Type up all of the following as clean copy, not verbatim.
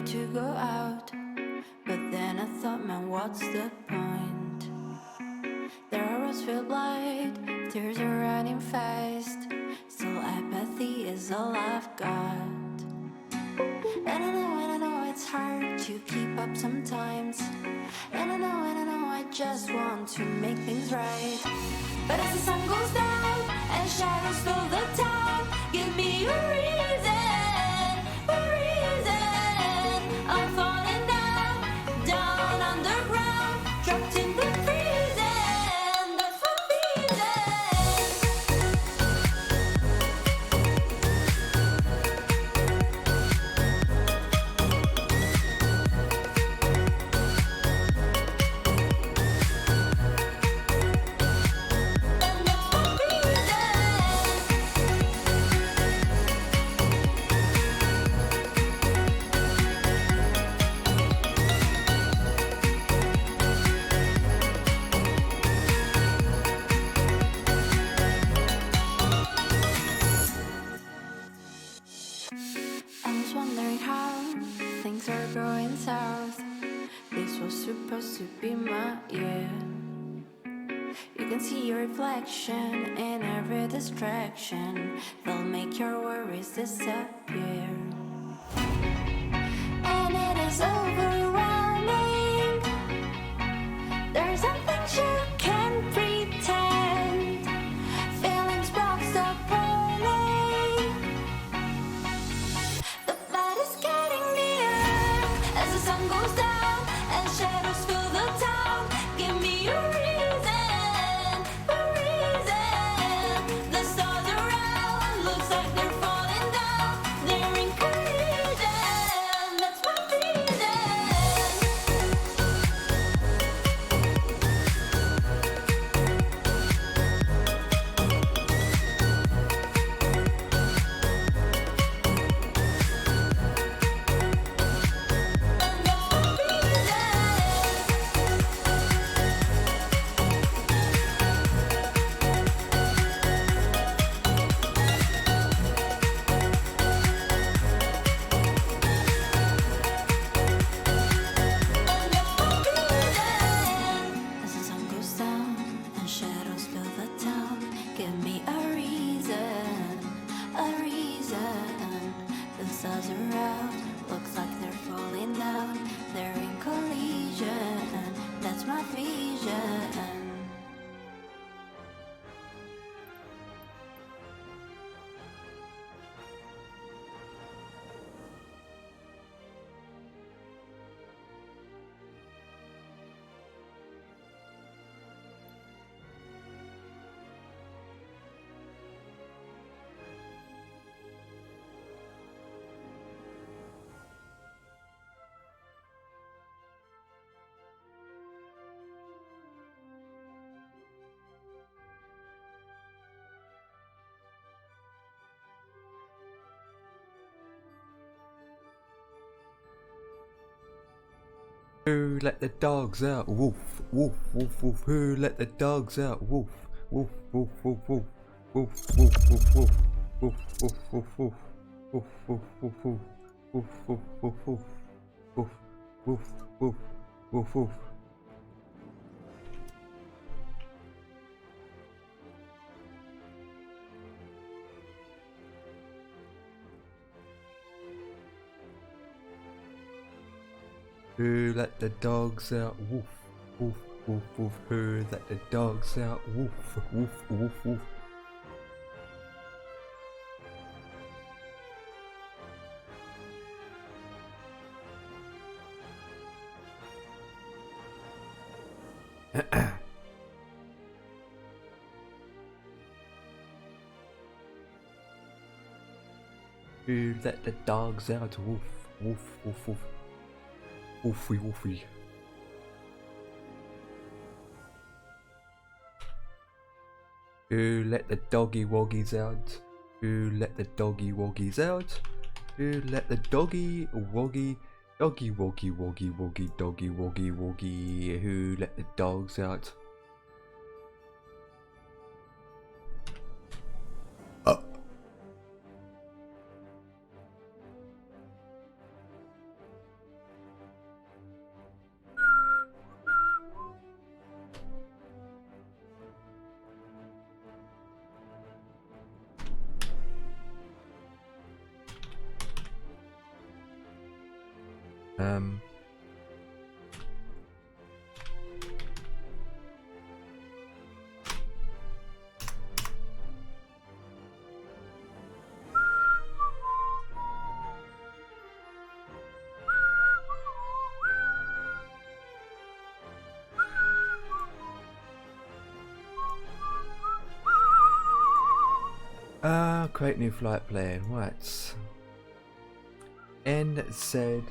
ready to go out, but then I thought, man, what's the point? Their auras feel blind, tears are running fast. Still apathy is all I've got. And I know it's hard to keep up sometimes. And I know I just want to make things right. But as the sun goes down and shadows fill the town, give me a reason, a reason. I'm falling down underground, trapped in the prison. That's my reason. I was wondering how things are going south. This was supposed to be my year. You can see your reflection in every distraction. They'll make your worries disappear. And it is overwhelming. There's some things you can't pretend. Feelings boxed up rolling. The fight is getting near as the sun goes down and shadows fill the town. Give me a reason, a reason. The stars around looks like they're falling down. They're in collision. That's my reason. As the sun goes down and shadows fill the town, give me a reason, a reason. The stars are out, looks like they're falling down. They're in collision, that's my vision. Who let the dogs out? Woof, woof, woof, woof. Who let the dogs out? Woof, woof, woof, woof, woof. Woof, woof, woof, woof. Woof, woof, woof, woof. Woof, woof, woof, woof. Woof, woof, woof, woof. Woof, woof, woof, woof, woof. Who let the dogs out? Woof, woof, woof, woof. Who let the dogs out? Woof, woof, woof, woof. Who let the dogs out? Woof, woof, woof, woof. Woofy, woofy. Who let the doggy woggies out? Who let the doggy woggies out? Who let the doggy woggy doggy woggy woggy woggy doggy woggy woggy? Who let the dogs out? Um. Create new flight plan. What? NZQN.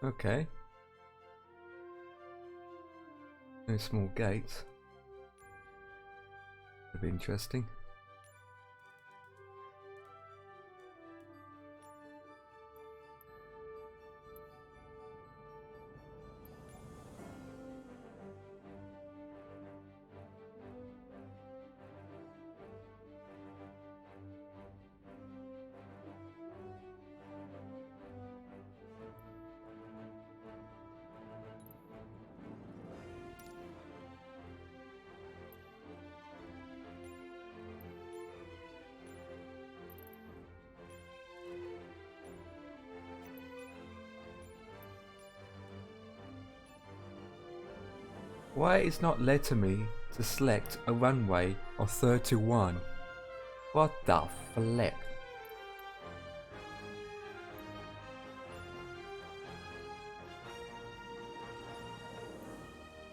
Okay. No small gates. That'd be interesting. Why it's not letting me to select a runway of 31? What the flip?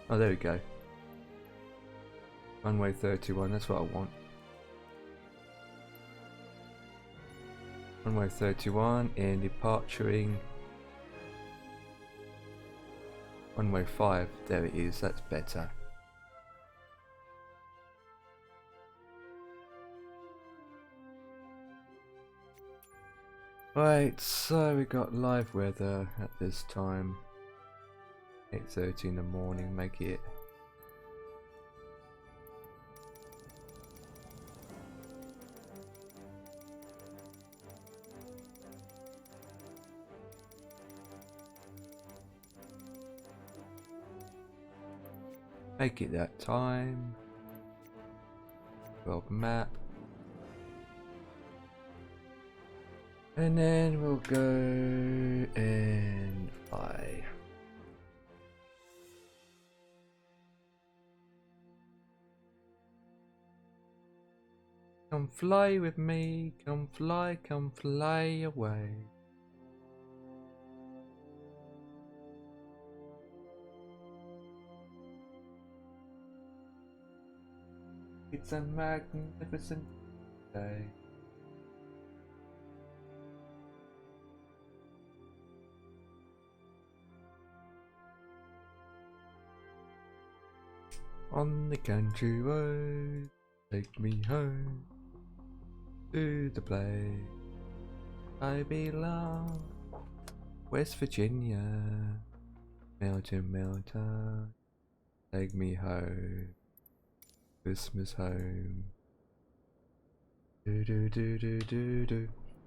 Oh, there we go. Runway 31, that's what I want. Runway 31 and departuring runway 5, there it is, that's better. Right, so we got live weather at this time. 8:30 in the morning, make it. Make it that time. World map. And then we'll go and fly. Come fly with me, come fly away. It's a magnificent day. On the country road, take me home to the place I belong. West Virginia, mountain, take me home, Christmas home. Do do do do do do.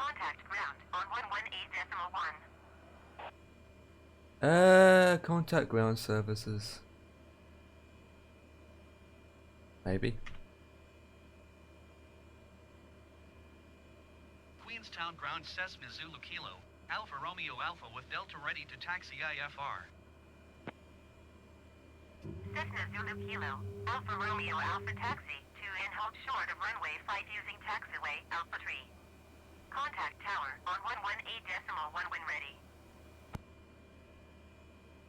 Contact ground on 118.1. Contact ground services. Maybe. Queenstown ground Cessna Zulu Kilo, Alpha Romeo Alpha with Delta ready to taxi IFR. Cessna Zulu Kilo, Alpha Romeo Alpha taxi to and hold short of runway 5 using taxiway Alpha 3. Contact tower on 118.1 when ready.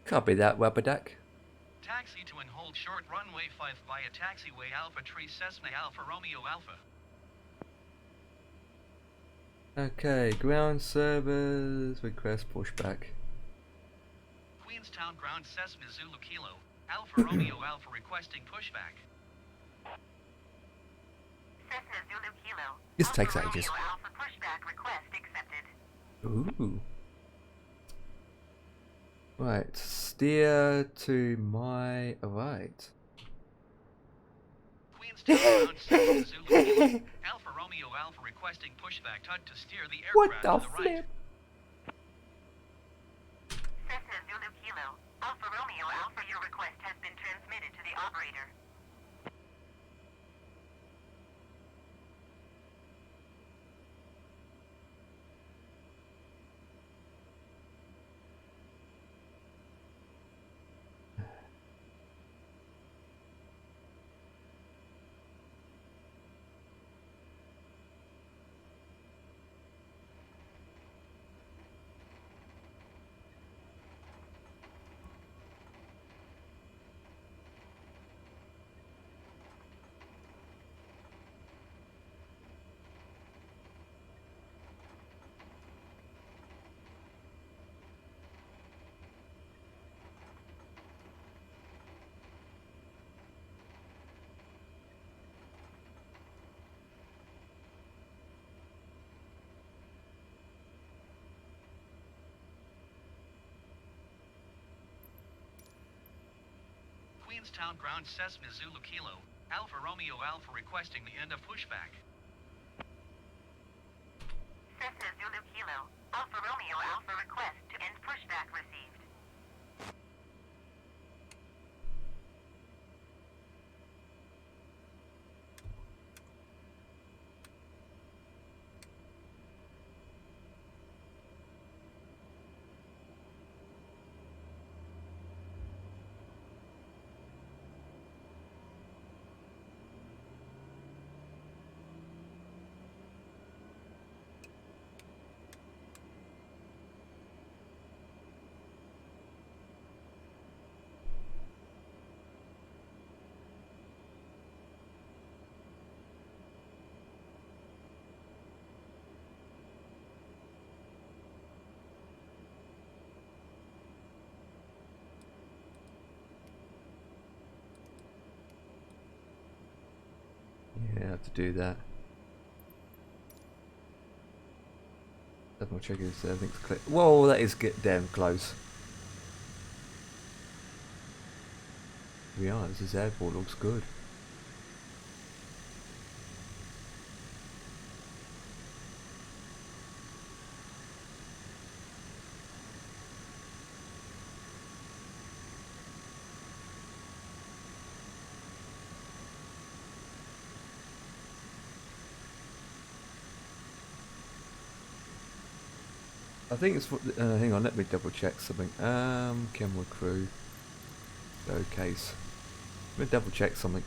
Copy that, Webberduck. Taxi to and hold short runway 5 via taxiway Alpha 3 Cessna Alpha Romeo Alpha. Okay, ground service request pushback. Queenstown ground Cessna Zulu Kilo, Alpha Romeo Alpha requesting pushback. Cessna Zulu Kilo, This Alpha takes ages. Romeo Alpha pushback request accepted. Ooh. Right, steer to my right. Queenstown ground Cessna Zulu Kilo, Alpha Romeo Alpha requesting pushback HUD to steer the What aircraft the to the right. flip? Cessna Zulu Kilo, Alpha Romeo Alpha, your request has been transmitted to the operator. Queenstown ground Cessna Zulu Kilo, Alpha Romeo Alpha requesting the end of pushback. Cessna Zulu Kilo, Alpha Romeo Alpha request to end pushback received. Yeah, I have to do that. Double check if everything's clear. Whoa, that is get damn close. We are. This airport looks good. I think it's. Hang on, let me double check something. Camera crew. Showcase. Let me double check something.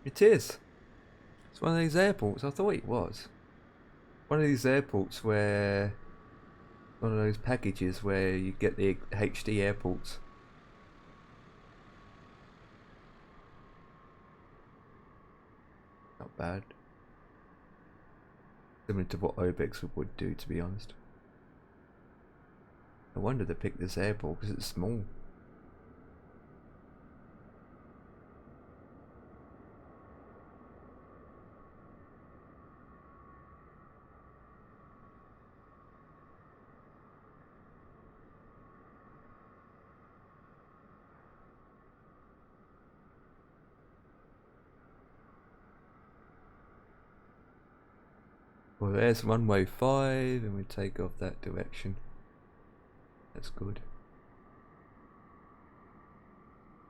It is. It's one of these airports. I thought it was. One of these airports where. One of those packages where you get the HD airports. Not bad. Similar to what Obex would do, to be honest. I wonder they picked this airport because it's small. Well, there's runway 5 and we take off that direction. That's good.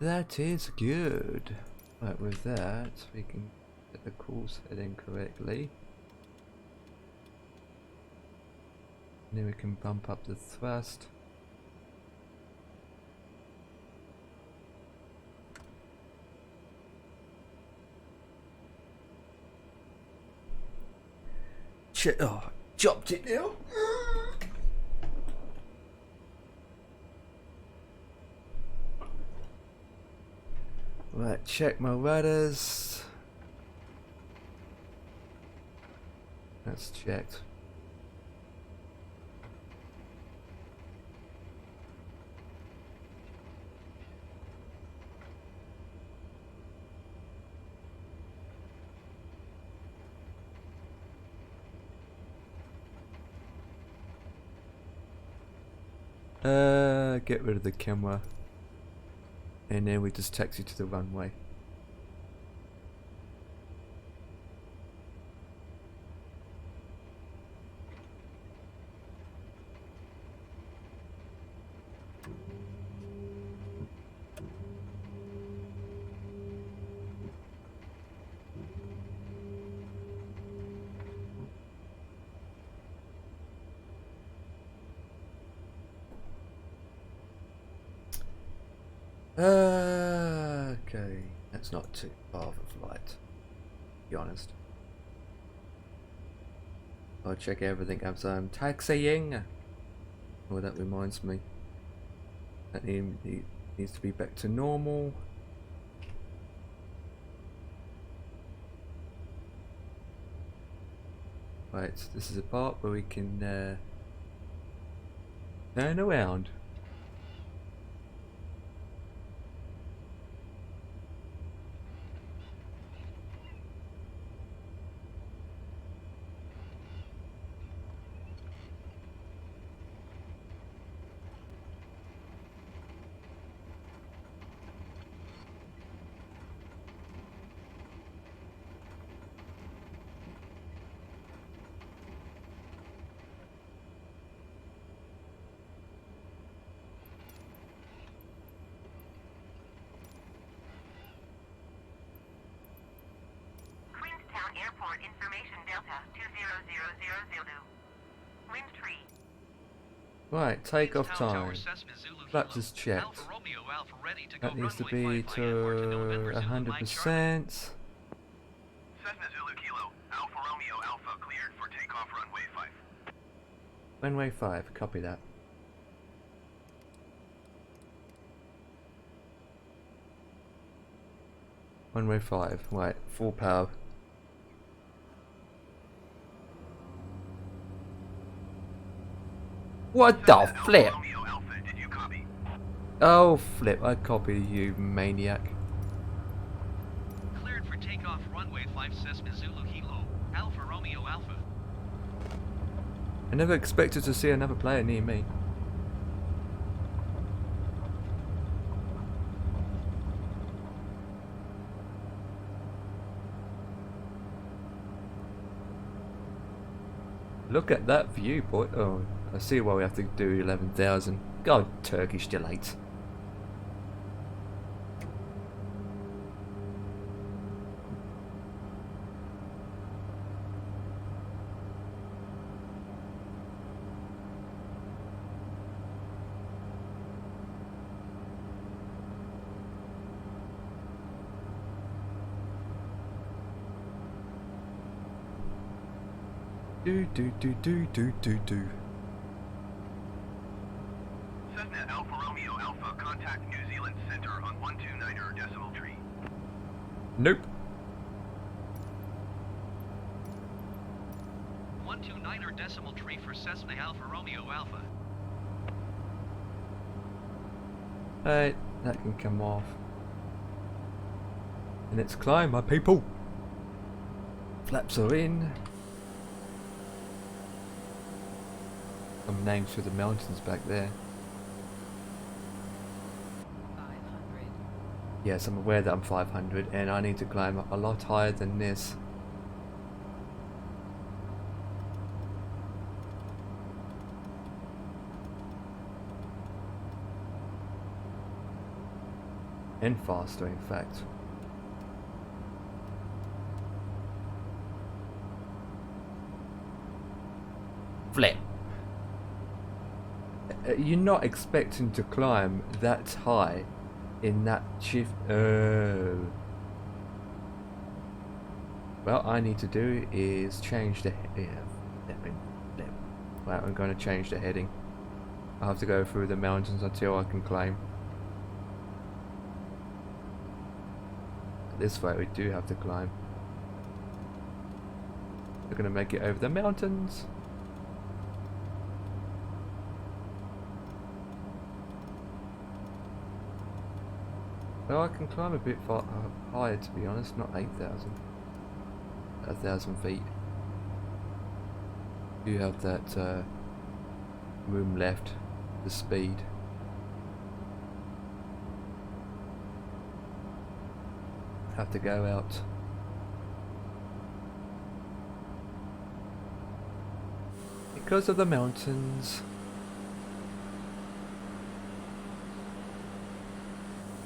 That is good. Right, with that, we can get the course heading correctly. And then we can bump up the thrust. Oh, chopped it now. Right, check my rudders. That's checked. Get rid of the camera. And then we just taxi to the runway. Okay, that's not too far of a flight, to be honest. I'll check everything as I'm taxiing. Oh, that reminds me. That needs to be back to normal. Right, so this is a part where we can turn around. Queenstown Airport Information Delta 20000 Zulu. Wind tree. Right, takeoff Queenstown Tower, time. Cessna Zulu Flaps Kilo. is checked. Alpha Romeo Alpha ready to That go needs to runway be 55 airport to to November Zulu Mike 100%. Cessna Zulu Kilo. Alpha Romeo Alpha cleared for takeoff runway 5. Runway 5, copy that. Runway 5, right, full power. What the flip? Romeo Alpha, did you copy? Oh flip, I copied you, maniac. Cleared for takeoff runway 5 Cessna Zulu Kilo. Alpha Romeo Alpha. I never expected to see another player near me. Look at that viewpoint. Oh, I see why we have to do 11,000. God, Turkish delight. Do. Cessna Alpha Romeo Alpha, contact New Zealand Center on 129er decimal tree. Nope. 129er decimal tree for Cessna Alpha Romeo Alpha. Right, that can come off. And let's climb, my people. Flaps are in. Some names through the mountains back there. 500. Yes, I'm aware that I'm 500 and I need to climb up a lot higher than this. And faster, in fact. Flip. You're not expecting to climb that high in that shift. Well, I need to do is change the Right, I'm going to change the heading. I have to go through the mountains until I can climb. This way we do have to climb. We're going to make it over the mountains. Well, I can climb a bit far higher, to be honest, not 8,000. 1,000 feet. You have that room left, the speed. Have to go out. Because of the mountains.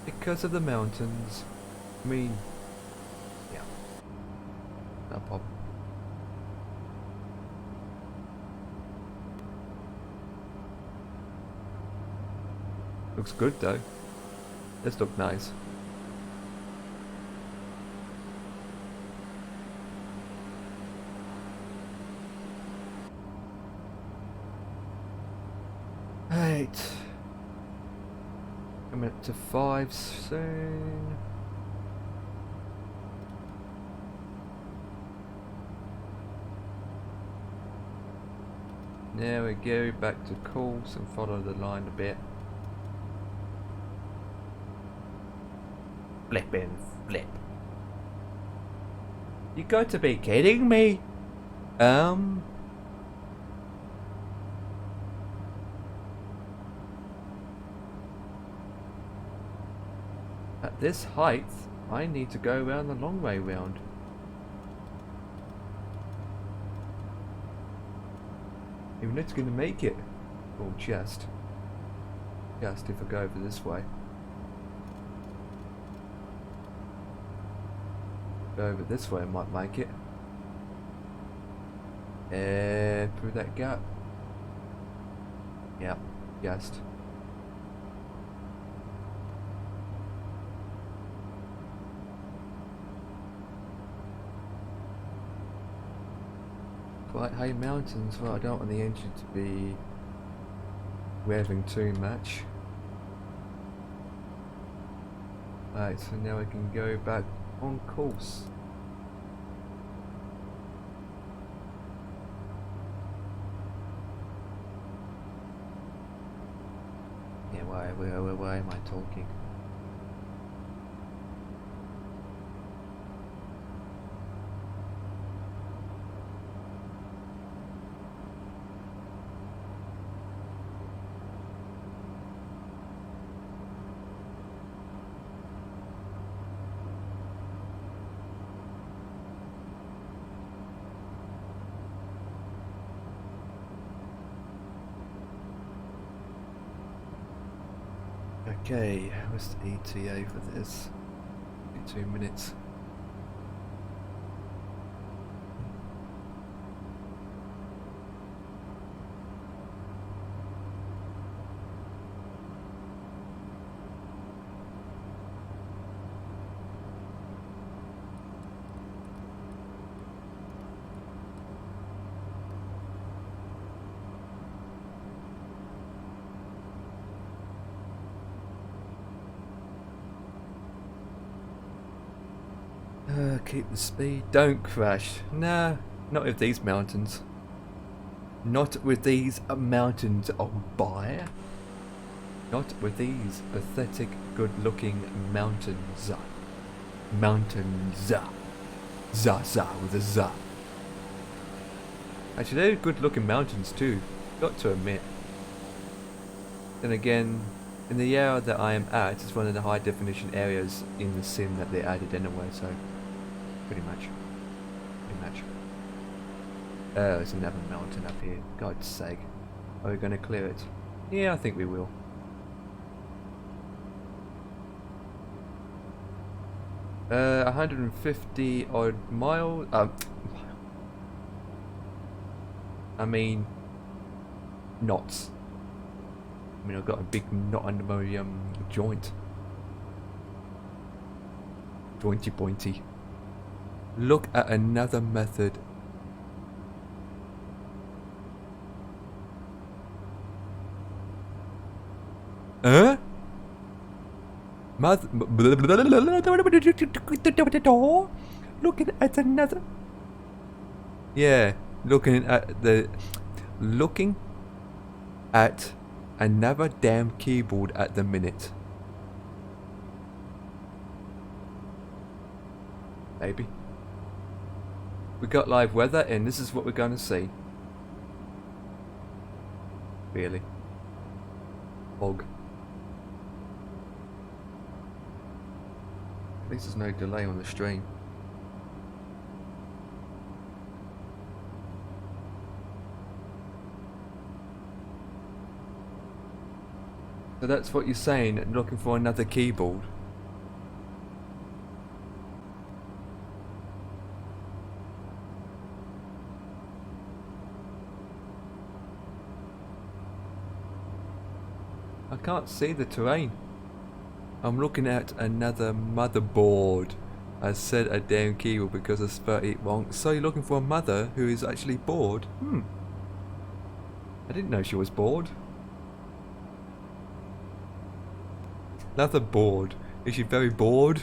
Because of the mountains. I mean, yeah. No problem. Looks good though. This looks nice. Right. Coming up to 5 soon. Now we go back to course and follow the line a bit. Flippin' flip. You got to be kidding me. At this height, I need to go around the long way round. Even it's gonna make it. Or just if I go over this way. Go over this way, I might make it. And through that gap. Yep, just. Quite high mountains, well I don't want the engine to be revving too much. Right, so now we can go back on course. Yeah, why am I talking? Okay, what's the ETA for this? 2 minutes. Keep the speed. Don't crash. Nah, not with these mountains. Not with these mountains, old boy. Not with these pathetic, good-looking mountains. Mountains. Za with a za. Actually, they're good-looking mountains too. Got to admit. Then again, in the area that I am at, it's one of the high-definition areas in the sim that they added anyway, so pretty much. Oh, there's another mountain up here. God's sake. Are we going to clear it? Yeah, I think we will. 150 odd miles. I mean, knots. I mean, I've got a big knot under my joint. Jointy pointy. Look at another method. Huh? Looking at another. Yeah, looking at another damn keyboard at the minute. Maybe. We got live weather and this is what we're gonna see. Really. Fog. At least there's no delay on the stream. So that's what you're saying, looking for another keyboard. I can't see the terrain. I'm looking at another motherboard. I said a damn keyboard because I spelled it wrong. So you're looking for a mother who is actually bored? I didn't know she was bored. Another bored. Is she very bored?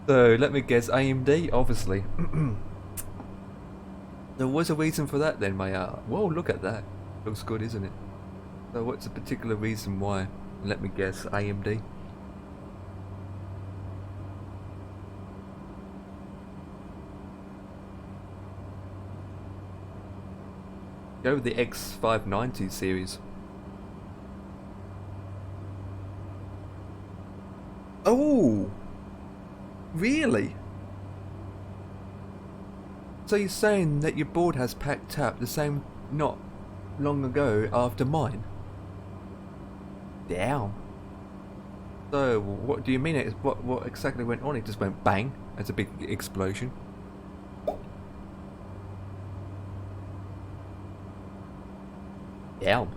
So let me guess, AMD, obviously. There was a reason for that then, whoa, look at that. Looks good, isn't it? So what's a particular reason why? Let me guess, AMD. Go with the X590 series. Oh! Really? So you're saying that your board has packed up the same not long ago after mine? Damn. So what do you mean? What exactly went on? It just went bang as a big explosion. Damn.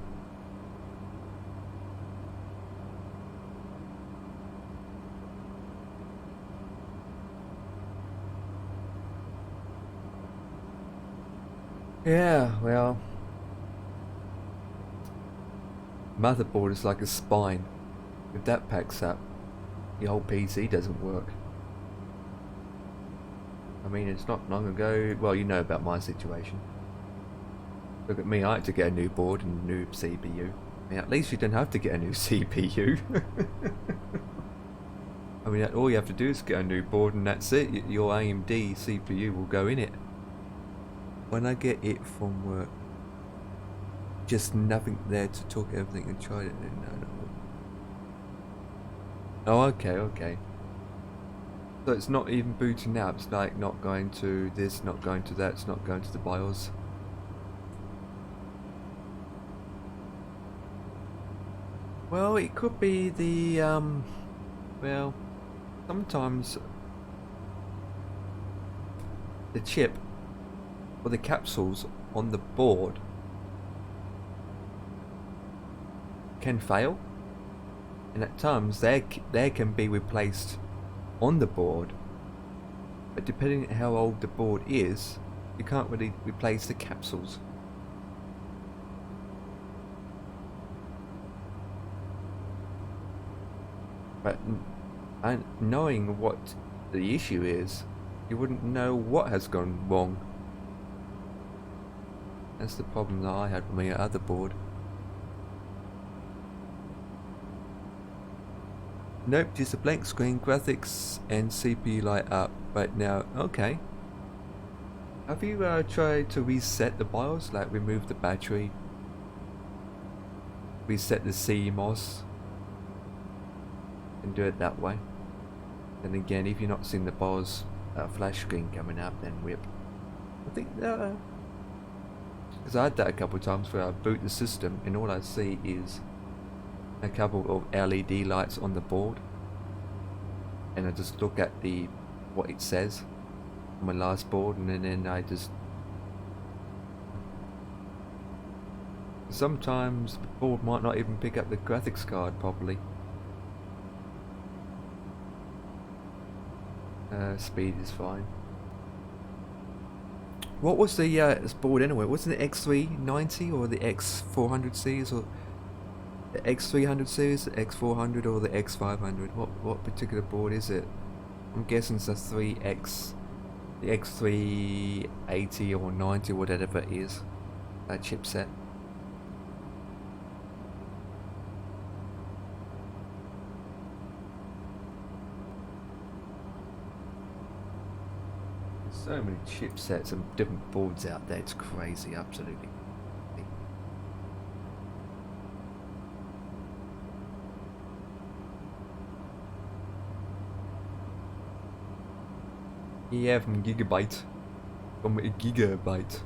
Yeah, well, motherboard is like a spine. If that packs up, the whole PC doesn't work. I mean, it's not long ago. Well, you know about my situation. Look at me, I had to get a new board and a new CPU. I mean, at least you don't have to get a new CPU. I mean, all you have to do is get a new board and that's it. Your AMD CPU will go in it. When I get it from work, just nothing there to talk everything and try it. No. Oh, okay. So it's not even booting up. It's like not going to this, not going to that. It's not going to the BIOS. Well, it could be the well, sometimes the chip or the capsules on the board can fail, and at times they can be replaced on the board, but depending on how old the board is, you can't really replace the capsules. But knowing what the issue is, you wouldn't know what has gone wrong. That's the problem that I had with my other board. Nope, just a blank screen, graphics and CPU light up right now. Okay. Have you tried to reset the BIOS, like remove the battery, reset the CMOS, and do it that way? And again, if you're not seeing the BIOS flash screen coming up, then whip. I think because I had that a couple of times where I boot the system and all I see is a couple of LED lights on the board, and I just look at what it says on my last board, and then I just sometimes the board might not even pick up the graphics card properly. Speed is fine. What was the this board anyway? Wasn't it X390 or the X400 series, or the X300 series, the X400 or the X500? What particular board is it? I'm guessing it's the the X380 or 90, whatever it is, that chipset. So many chipsets and different boards out there, it's crazy, absolutely. Yeah, from Gigabyte. From a Gigabyte.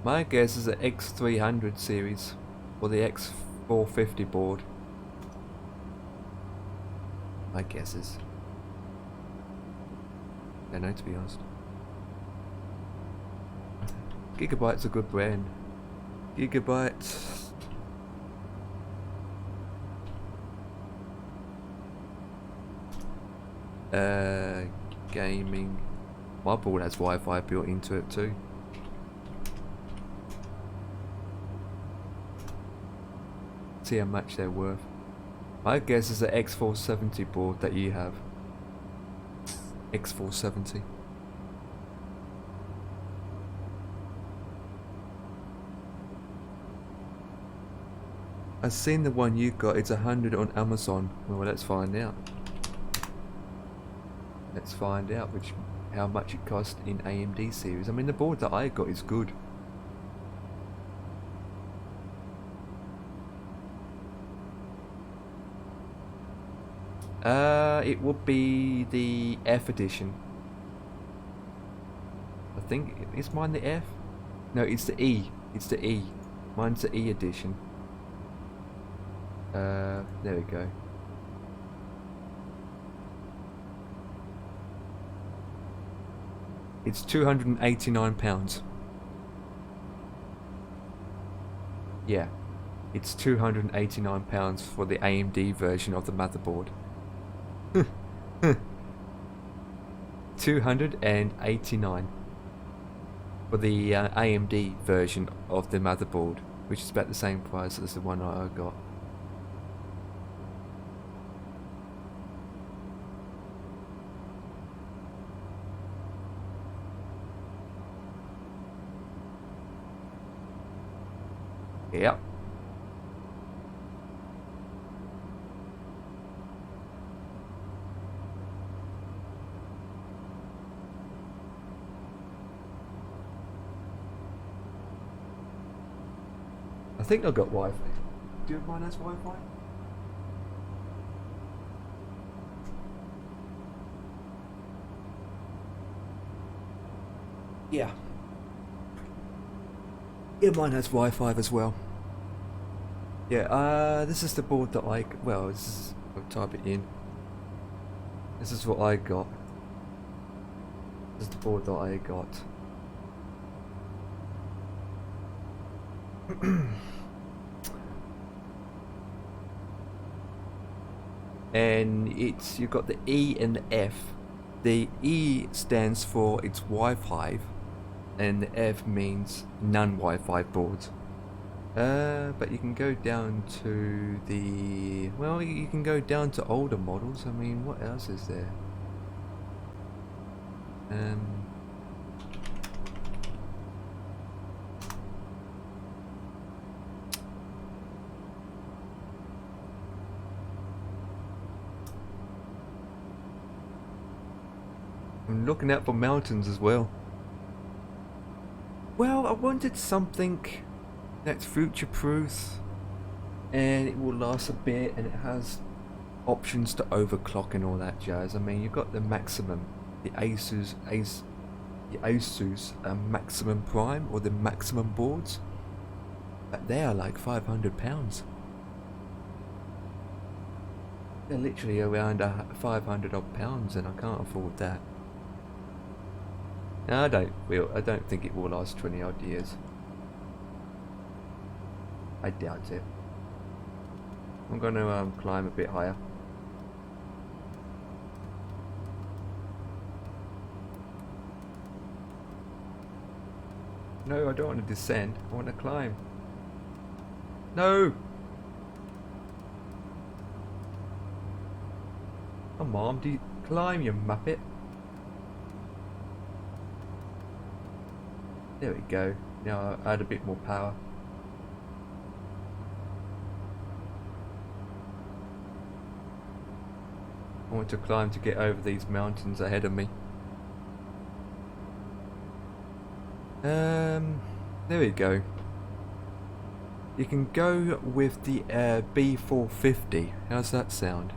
My guess is the X300 series or the X450 board. My guess is. I don't know, to be honest. Gigabyte's a good brand. Gigabyte. Gaming. My board has Wi-Fi built into it too. See how much they're worth. My guess is the X470 board that you have. X470. I've seen the one you got, it's 100 on Amazon. Well, let's find out. Let's find out how much it costs in AMD series. I mean, the board that I got is good. It would be the F edition. I think, is mine the F? No, it's the E. It's the E. Mine's the E edition. There we go. It's £289. Yeah, it's £289 for the AMD version of the motherboard. 289 for the AMD version of the motherboard, which is about the same price as the one I got. Yep. I think I got Wi-Fi. Do you have mine as Wi-Fi? Yeah. Yeah, mine has Wi-Fi as well. Yeah, this is the board that well, this is, I'll type it in. This is what I got. This is the board that I got. And you've got the E and the F. The E stands for it's Wi-Fi, and the F means non-Wi-Fi board. But you can go down to the, well, you can go down to older models. I mean, what else is there? looking out for mountains as well. Well, I wanted something that's future-proof and it will last a bit and it has options to overclock and all that jazz. I mean, you've got the maximum, the Asus Maximum Prime or the Maximum boards. But they are like £500. They're literally around 500 odd pounds, and I can't afford that. No, I don't think it will last 20 odd years. I doubt it. I'm gonna climb a bit higher. No, I don't want to descend. I want to climb. No! Come on, climb, you muppet. There we go. Now I add a bit more power. I want to climb to get over these mountains ahead of me. There we go. You can go with the B450. How's that sound?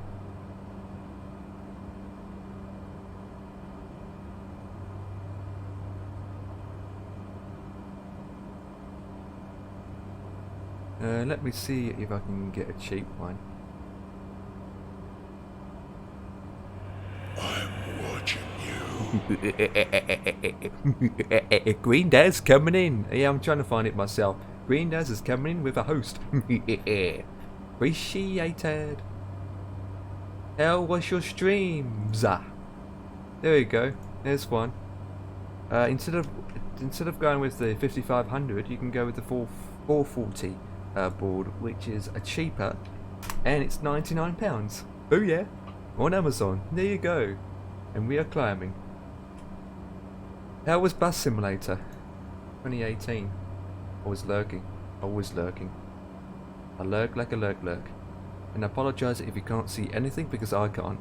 Let me see if I can get a cheap one. I'm watching you. Green Dad's coming in. Yeah, I'm trying to find it myself. Green Dad's is coming in with a host. Appreciated. How was your streams? There we go. There's one. Instead of going with the 5500, you can go with the 440 board, which is a cheaper, and it's £99. Oh yeah, on Amazon. There you go. And we are climbing. How was Bus Simulator 2018? I was lurking. Always lurking. I lurk like a lurk. And I apologise if you can't see anything because I can't.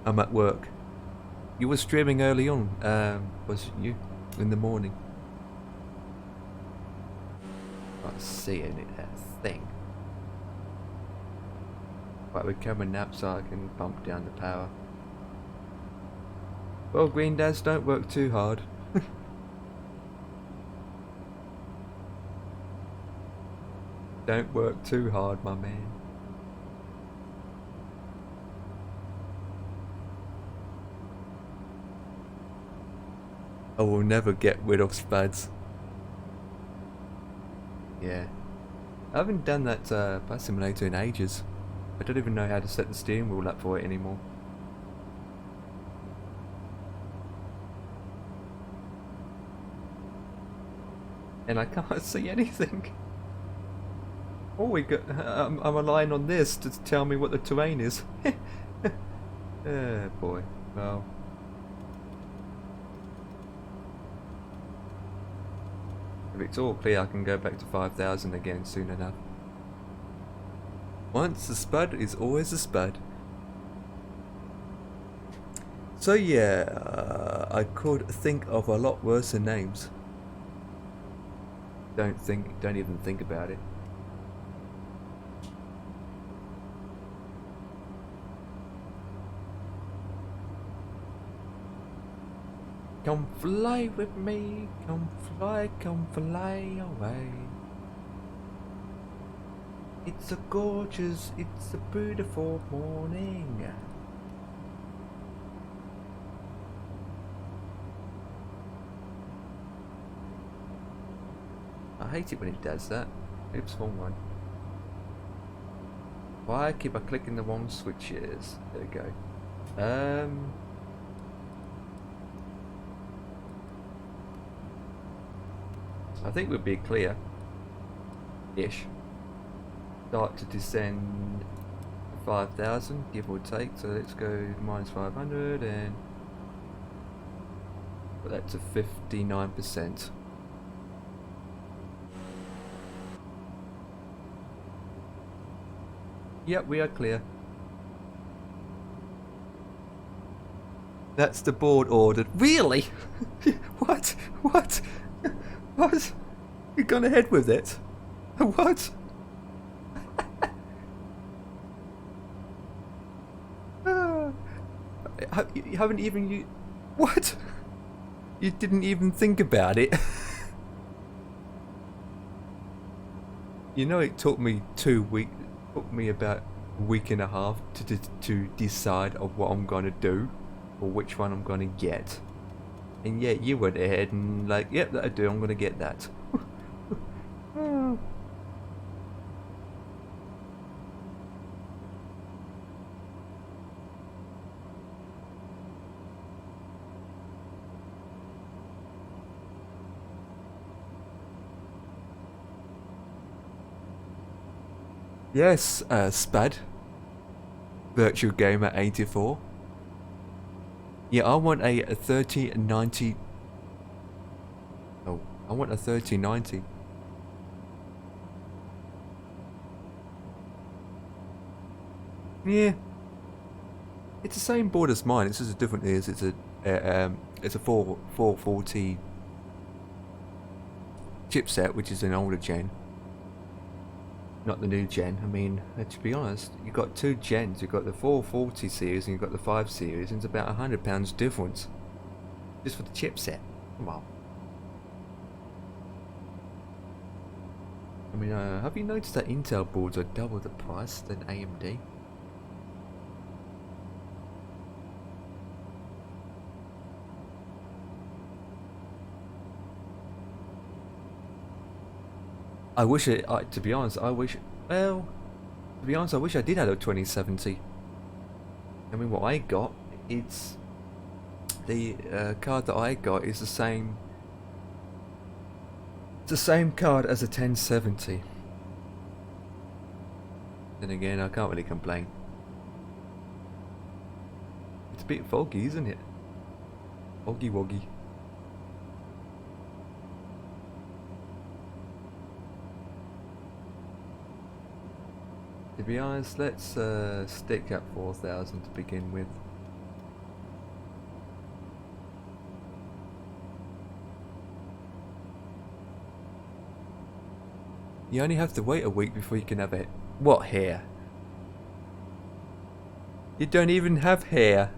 I'm at work. You were streaming early on, wasn't you? In the morning. Not seeing it, that thing. Right, we're coming up so I can bump down the power. Well, Green Dads, don't work too hard. Don't work too hard, my man. I will never get rid of spuds. Yeah. I haven't done that Bus Simulator in ages. I don't even know how to set the steering wheel up for it anymore. And I can't see anything. Oh, we got. I'm relying on this to tell me what the terrain is. Oh boy. Well. If it's all clear, I can go back to 5,000 again soon enough. Once a spud is always a spud. So yeah, I could think of a lot worse names. Don't even think about it. Come fly with me, come fly away. It's a gorgeous, it's a beautiful morning. I hate it when it does that. Oops, wrong one. Why keep I clicking the wrong switches? There we go. I think we'll be clear-ish. Start to descend 5,000, give or take. So let's go minus 500 and put that to 59%. Yep, we are clear. That's the board ordered. Really? What? What? What? You've gone ahead with it? What? You haven't even you. What? You didn't even think about it. You know, it took me 2 weeks. Took me about a week and a half to decide of what I'm gonna do, or which one I'm gonna get. And yet you went ahead and like, yep, that'll do. I'm gonna get that. Yes, Spad. Virtual Gamer 84. Yeah, I want a 3090. Oh, I want a 3090. Yeah. It's the same board as mine. It's just a different is. It's a 440 chipset, which is an older gen. Not the new gen. I mean, to be honest, you've got two gens. You've got the 440 series and you've got the 5 series, and it's about £100 difference just for the chipset. Come on. I mean, have you noticed that Intel boards are double the price than AMD? I wish it, to be honest, I wish, well, to be honest, I wish I did have a 2070. I mean, what I got, it's, the card that I got is the same, it's the same card as a 1070. Then again, I can't really complain. It's a bit foggy, isn't it? Foggy woggy. To be honest, let's stick at 4,000 to begin with. You only have to wait a week before you can have it. What hair? You don't even have hair.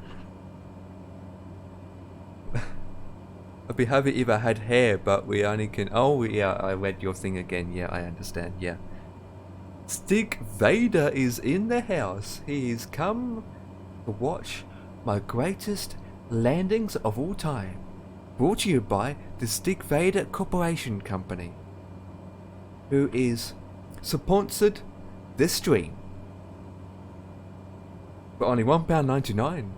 I'd be happy if I had hair, but we only can. Oh yeah, I read your thing again. Yeah, I understand. Yeah. Stick Vader is in the house. He's come to watch my greatest landings of all time. Brought to you by the Stick Vader Corporation Company, who is sponsored this stream for only £1.99.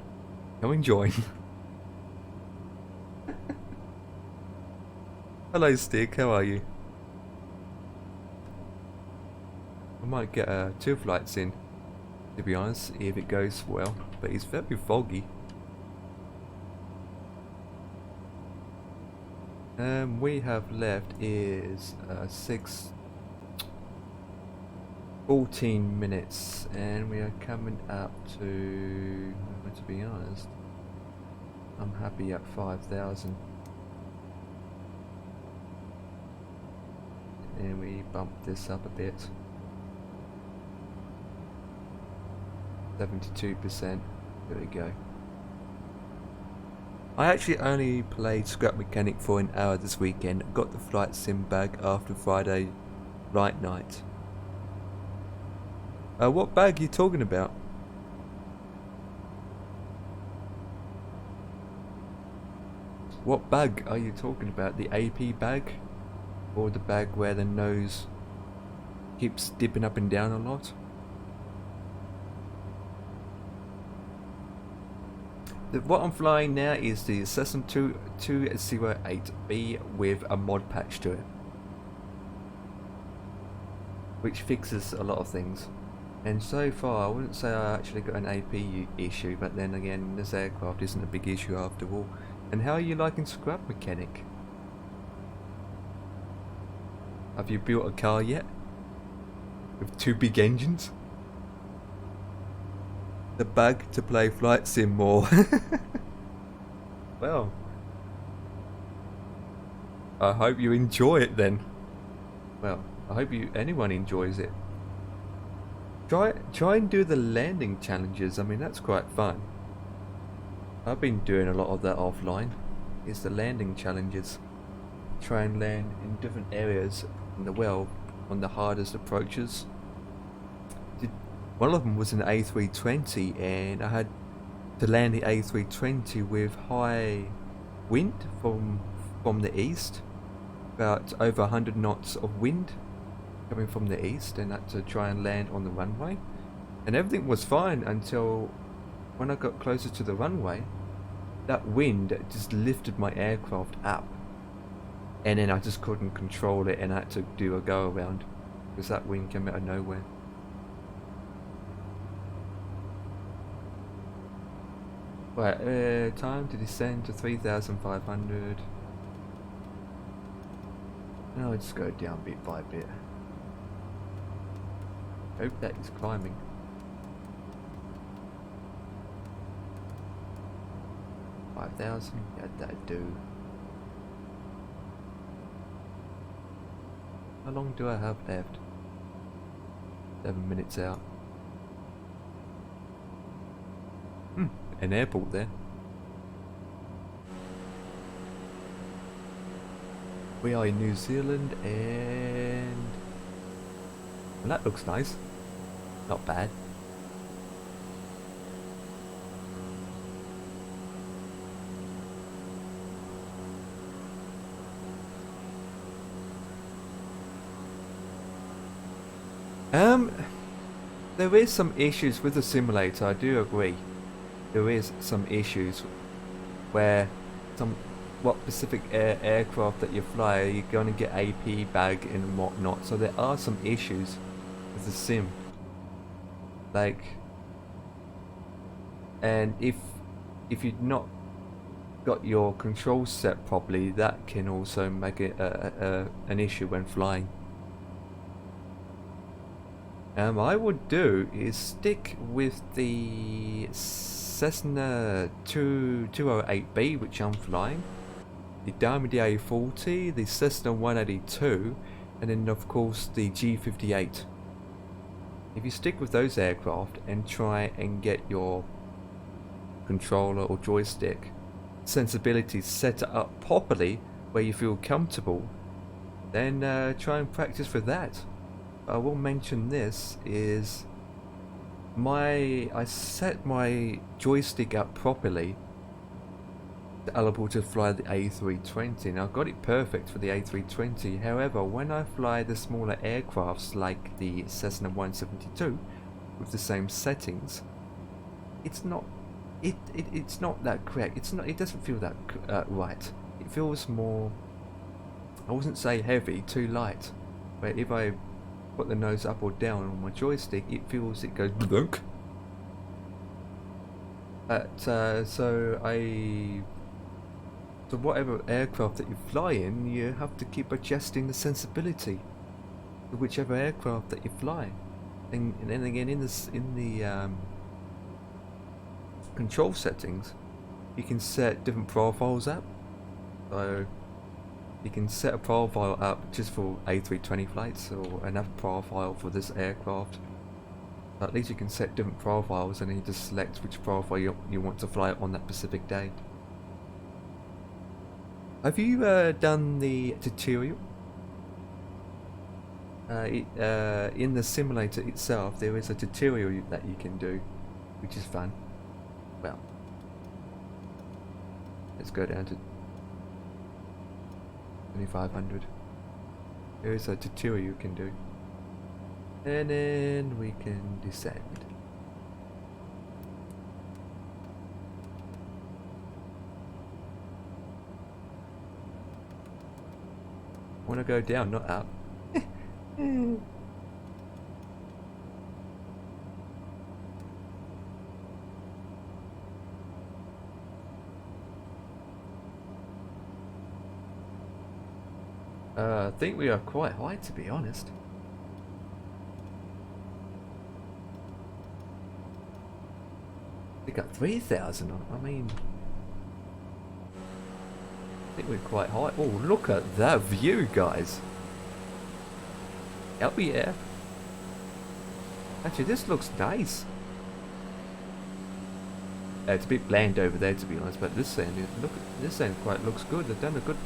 Come and join. Hello Stick, how are you? I might get 2 flights in, to be honest, if it goes well, but it's very foggy. We have left is 14 minutes, and we are coming up to be honest, I'm happy at 5,000. And we bump this up a bit. 72%. There we go. I actually only played Scrap Mechanic for an hour this weekend. Got the flight sim bag after Friday night. What bag are you talking about? What bag are you talking about? The AP bag? Or the bag where the nose keeps dipping up and down a lot? What I'm flying now is the Cessna 208B with a mod patch to it, which fixes a lot of things. And so far, I wouldn't say I actually got an AP issue, but then again, this aircraft isn't a big issue after all. And how are you liking Scrap Mechanic? Have you built a car yet? With 2 big engines? The bag to play flight sim more. Well, I hope you enjoy it then. Well, I hope anyone enjoys it. Try and do the landing challenges. I mean, that's quite fun. I've been doing a lot of that offline. It's the landing challenges. Try and land in different areas in the world on the hardest approaches. One of them was an A320, and I had to land the A320 with high wind from the east, about over 100 knots of wind coming from the east, and had to try and land on the runway. And everything was fine until when I got closer to the runway, that wind just lifted my aircraft up, and then I just couldn't control it, and I had to do a go around because that wind came out of nowhere. Right, time to descend to 3,500. Now I just go down bit by bit. Hope that is climbing. $5,000, yeah, that'd do. How long do I have left? 7 minutes out. An airport there. We are in New Zealand, and well, that looks nice. Not bad. There is some issues with the simulator, I do agree. There is some issues where what specific aircraft that you fly, you're going to get AP bag and whatnot, so there are some issues with the sim. Like, and if you've not got your controls set properly, that can also make it an issue when flying. I would do is stick with the Cessna 208B, which I'm flying, the Diamond A40, the Cessna 182, and then of course the G58. If you stick with those aircraft and try and get your controller or joystick sensibility set up properly where you feel comfortable, then try and practice with that. I will mention this is I set my joystick up properly allowable to fly the A320, and I've got it perfect for the A320. However, when I fly the smaller aircrafts like the Cessna 172 with the same settings, it's not that correct. It doesn't feel that right. It feels more, I wouldn't say heavy, too light. But if I put the nose up or down on my joystick, it goes blunk. So whatever aircraft that you fly in, you have to keep adjusting the sensibility to whichever aircraft that you fly. And then again, in the control settings, you can set different profiles up. So you can set a profile up just for A320 flights, or another profile for this aircraft. At least you can set different profiles, and then you just select which profile you want to fly on that specific day. Have you done the tutorial? In the simulator itself, there is a tutorial that you can do, which is fun. Well, let's go down to 2500. There is a tutorial you can do, and then we can descend. I want to go down, not up. I think we are quite high, to be honest. We got 3,000 on. I mean, I think we're quite high. Oh, look at that view, guys. Oh yeah. Actually, this looks nice. It's a bit bland over there, to be honest, but this sand, look, this sand quite looks good. They've done a good.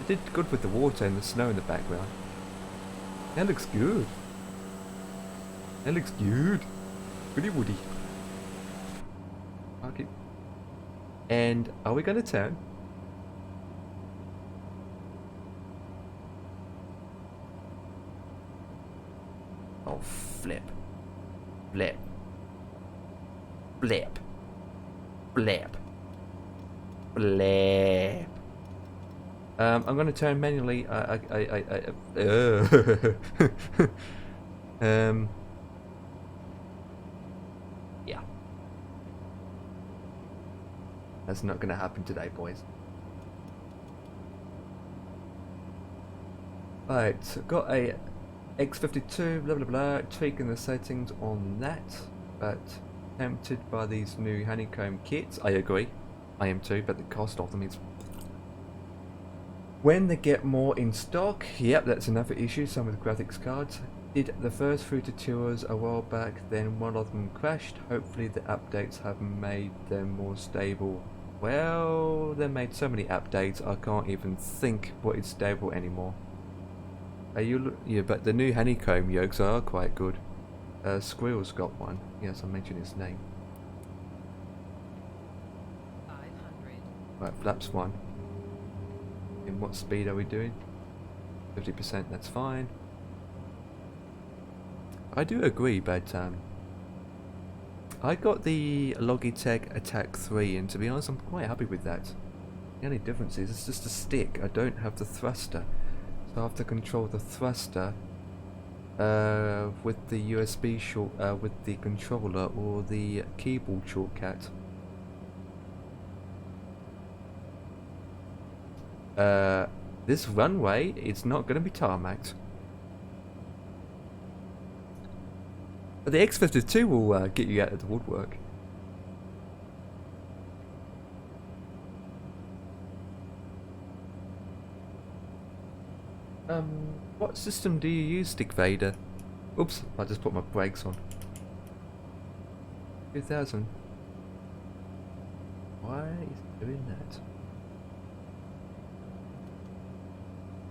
They did good with the water and the snow in the background. That looks good. That looks good. Pretty woody. Okay. And are we going to turn? Oh, flip. Flip. Flip. Flip. Flip. I'm going to turn manually. Yeah. That's not going to happen today, boys. Right, got a X52, blah blah blah, tweaking the settings on that, but tempted by these new honeycomb kits. I agree, I am too, but the cost of them is... When they get more in stock, yep, that's another issue, some with graphics cards. Did the first few tours a while back, then one of them crashed. Hopefully the updates have made them more stable. Well, they made so many updates, I can't even think what is stable anymore. Yeah, but the new honeycomb yolks are quite good. Squirrel's got one. Yes, I mentioned his name. 500. Right, Flaps one. In what speed are we doing? 50%, that's fine. I do agree, but I got the Logitech Attack 3, and to be honest, I'm quite happy with that. The only difference is it's just a stick. I don't have the thruster. So I have to control the thruster with the USB short, with the controller or the keyboard shortcut. This runway is not going to be tarmacked. But the X52 will get you out of the woodwork. What system do you use, Stick Vader? Oops, I just put my brakes on. 2000. Why is it doing that?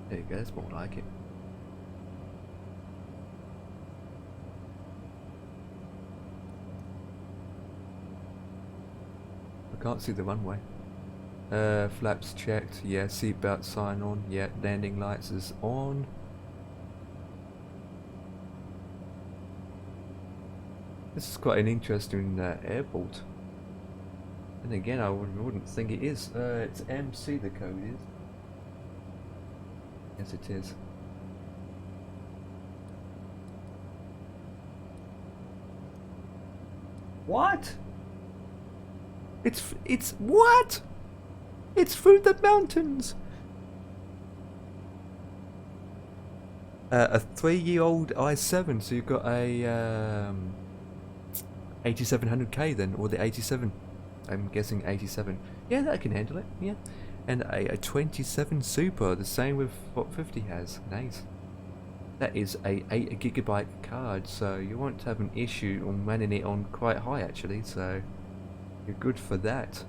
There you go, that's more like it. I can't see the runway. Flaps checked, yeah, seatbelt sign on, yeah, landing lights is on. This is quite an interesting airport. And again, I wouldn't think it is. It's MC the code is. Yes, it is. What? It's what? It's through the mountains. A 3-year-old i7, so you've got a 8700K then, or the 87. I'm guessing 87. Yeah, that can handle it. Yeah, and a 27 Super, the same with what 50 has. Nice. That is a 8GB card, so you won't have an issue on running it on quite high actually. So you're good for that.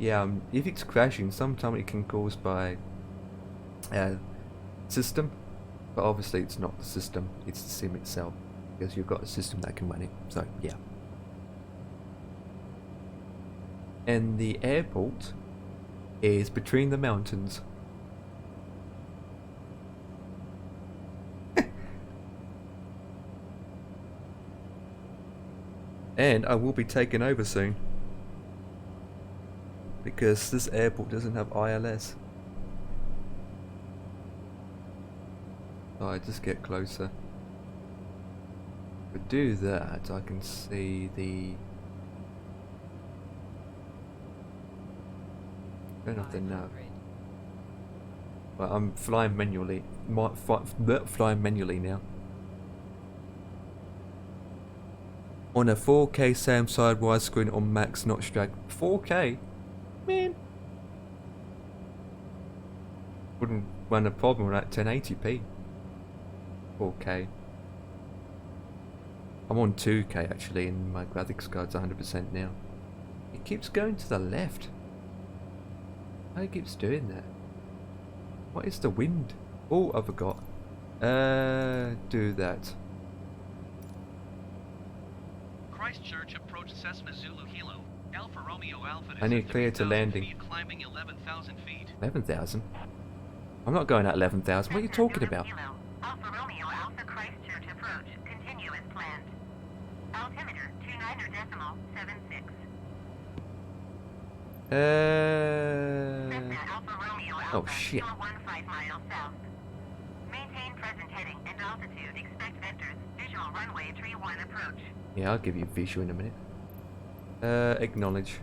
Yeah, if it's crashing, sometimes it can cause by system, but obviously it's not the system, it's the sim itself, because you've got a system that can run it. So yeah. And the airport is between the mountains. And I will be taking over soon, because this airport doesn't have ILS. So I just get closer. If I do that, I can see the... Turn off the nav. 500. Well, I'm flying manually. Flying manually now. On a 4K Sam side widescreen on max, not straight. 4K? Man, Wouldn't run a problem at 1080p. 4K. I'm on 2K actually, and my graphics card's 100% now. It keeps going to the left. Why it keeps doing that? What is the wind? Oh, I forgot. Do that. Christchurch approach Cessna Zulu Kilo. Alpha Romeo Alpha I need clear to 3,000 landing. feet, climbing 11,000 feet. 11,000? I'm not going at 11,000. What are you talking about? Kilo, Alpha Romeo Alpha Christchurch approach. Continue as planned. Altimeter 29.76. Cessna Alpha Romeo Alpha. Oh shit. 415 miles south. Maintain present heading and altitude. Expect vectors. Visual runway 31 approach. Yeah, I'll give you visual in a minute. Acknowledge.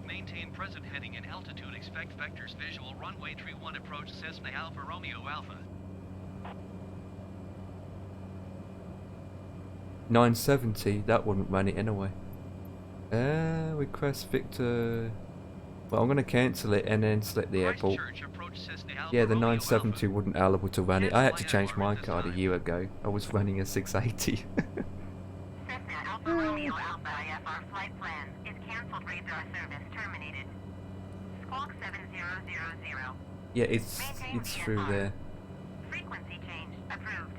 Maintain present heading and altitude. Expect vectors. Visual runway 31 approach. Cessna Alpha Romeo Alpha. 970, that wouldn't run it anyway. Request Victor. Well, I'm going to cancel it and then select the airport. Christchurch approach Cessna Alpha Yeah, the Romeo 970 Alpha. wouldn't allowable to run it. I had to change my This card a time. year ago. I was running a 680. Cessna Alpha Romeo Alpha IFR flight plan is cancelled. Radar service terminated. Squawk 7000. Yeah, it's through there. Frequency change approved.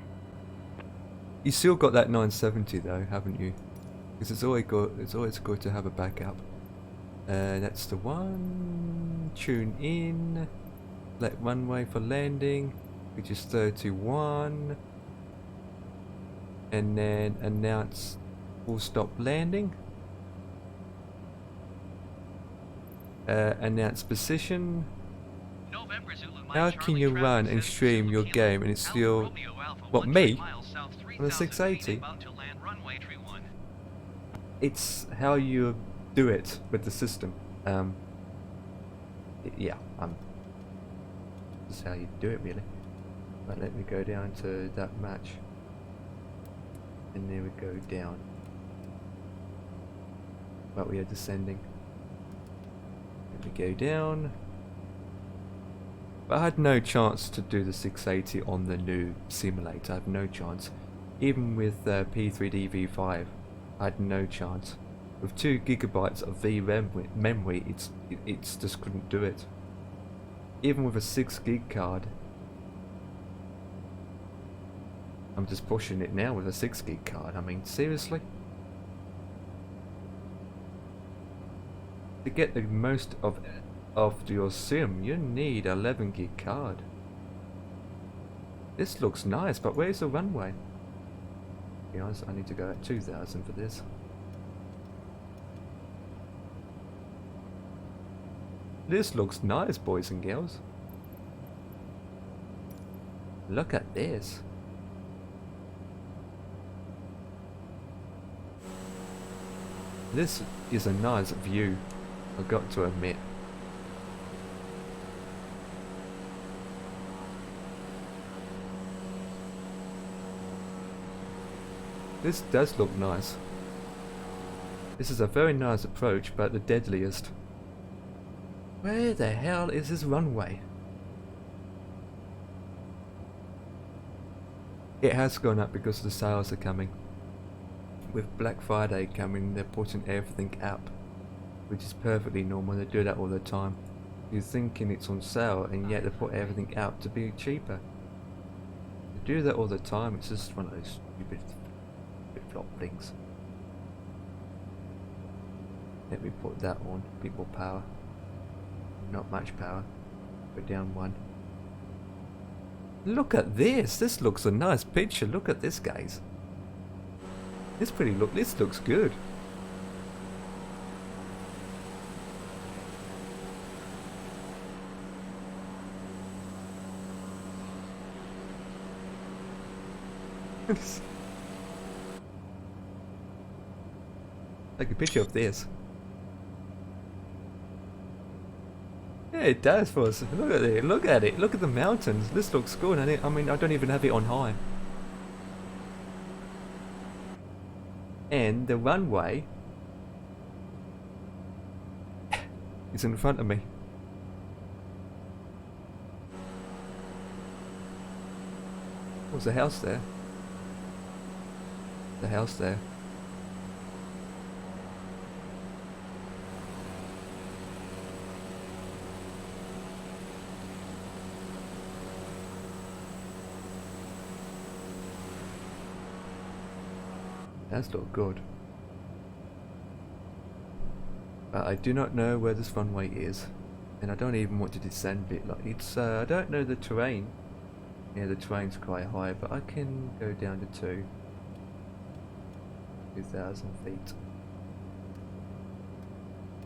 You still got that 970 though, haven't you? Because it's always good to have a backup. That's the one. Tune in. Let runway for landing, which is 31. And then announce full stop landing. Announce position. November Zulu Mike How Charlie can you traffic run and Cessna stream Zulu your Kilo. game and it's Alpha still... Romeo Alpha, What, 13 me? miles south, On a 3,000 680? feet, about to land runway 31. It's how you do it with the system. Yeah, this is how you do it really. But let me go down to that match. And there we go down. But we are descending. Let me go down. But I had no chance to do the 680 on the new simulator. I had no chance. Even with P3D V5, I had no chance. With 2 gigabytes of VRAM memory, it's just couldn't do it. Even with a 6 gig card, I'm just pushing it now with a 6 gig card. I mean, seriously? To get the most of your sim, you need 11 gig card. This looks nice, but where's the runway? To be honest, I need to go at 2000 for this. This looks nice, boys and girls. Look at this. This is a nice view, I've got to admit. This does look nice. This is a very nice approach, but the deadliest. Where the hell is this runway? It has gone up because the sales are coming. With Black Friday coming, they're putting everything up, which is perfectly normal. They do that all the time. You're thinking it's on sale, and yet they put everything out to be cheaper. They do that all the time. It's just one of those stupid flip-flop things. Let me put that on. A bit more power. Not much power. Go down 1. Look at this. This looks a nice picture. Look at this, guys. This looks good. Take a picture of this. Yeah, it does for us. Look at it. Look at it. Look at the mountains. This looks good. I mean, I don't even have it on high. And the runway is in front of me. Was the house there? The house there. That's not good. But I do not know where this runway is, and I don't even want to descend it. Like it's, I don't know the terrain. Yeah, the terrain's quite high, but I can go down to 2,000 feet.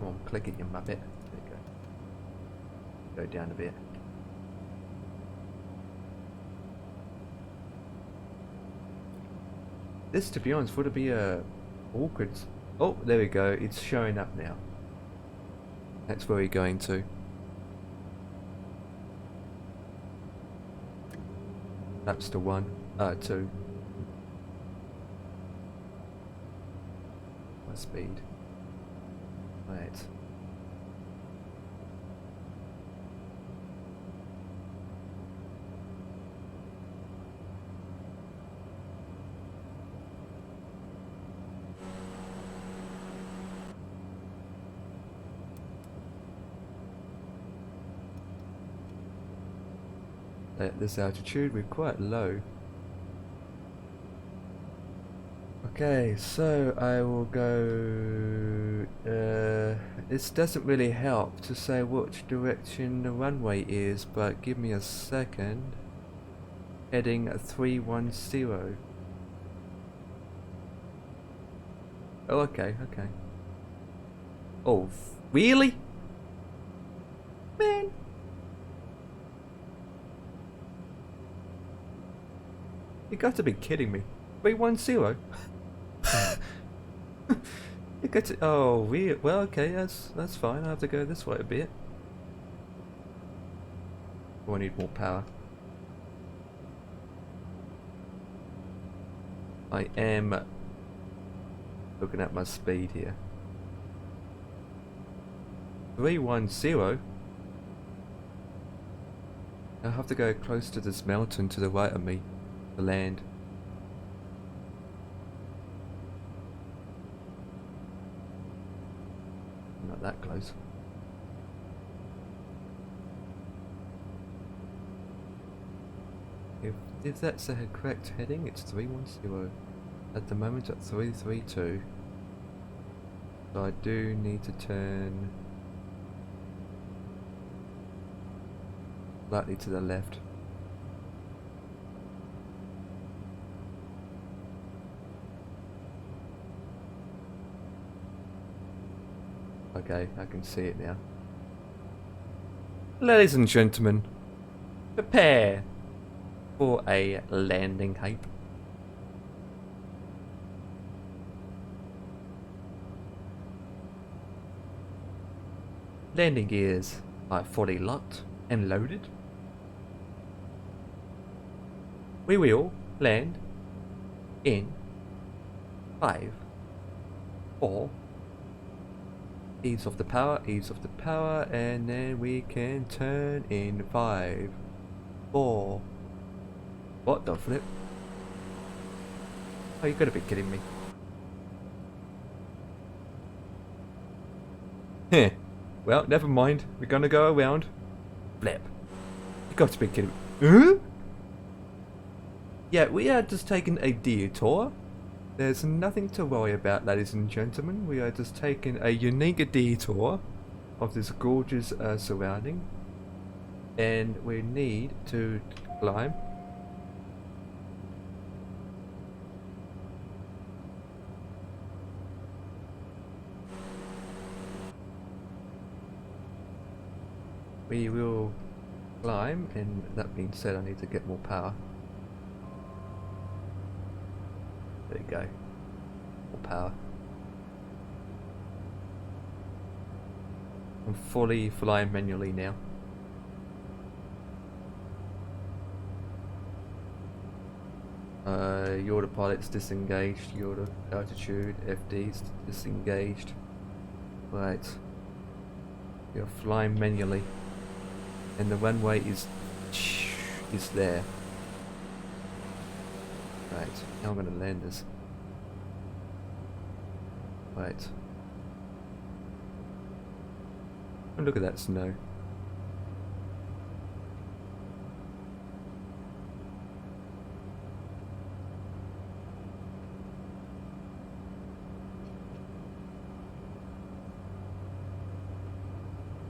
Come on, click it, you muppet. There you go. Go down a bit. This, to be honest, would be a awkward. Oh, there we go. It's showing up now. That's where we're going to. That's the 2. My speed. Right. At this altitude, we're quite low. Okay, so I will go. This doesn't really help to say which direction the runway is, but give me a second. Heading 310. Oh, okay. Oh, really? Man. You got to be kidding me. 310? You got to. Oh, weird. Well, okay, that's fine. I have to go this way a bit. Oh, I need more power. I am looking at my speed here. 310. I have to go close to this mountain to the right of me. The land. Not that close. If that's the correct heading, it's 310. At the moment at 332. So I do need to turn slightly to the left. Okay, I can see it now. Ladies and gentlemen, prepare for a landing hype. Landing gears are fully locked and loaded. We will land in 5, 4. Ease of the power, and then we can turn in 5, 4. What the flip? Oh, you gotta be kidding me. Heh. Well, never mind. We're gonna go around. Flip. You got to be kidding me. Huh? Yeah, we are just taking a detour. There's nothing to worry about, ladies and gentlemen. We are just taking a unique detour of this gorgeous surrounding. And we need to climb. We will climb, and that being said, I need to get more power. There you go. More power. I'm fully flying manually now. Your autopilot's disengaged. Your altitude, FD's disengaged. Right. You're flying manually. And the runway is there. Right, now I'm gonna land this. Right. Oh, look at that snow.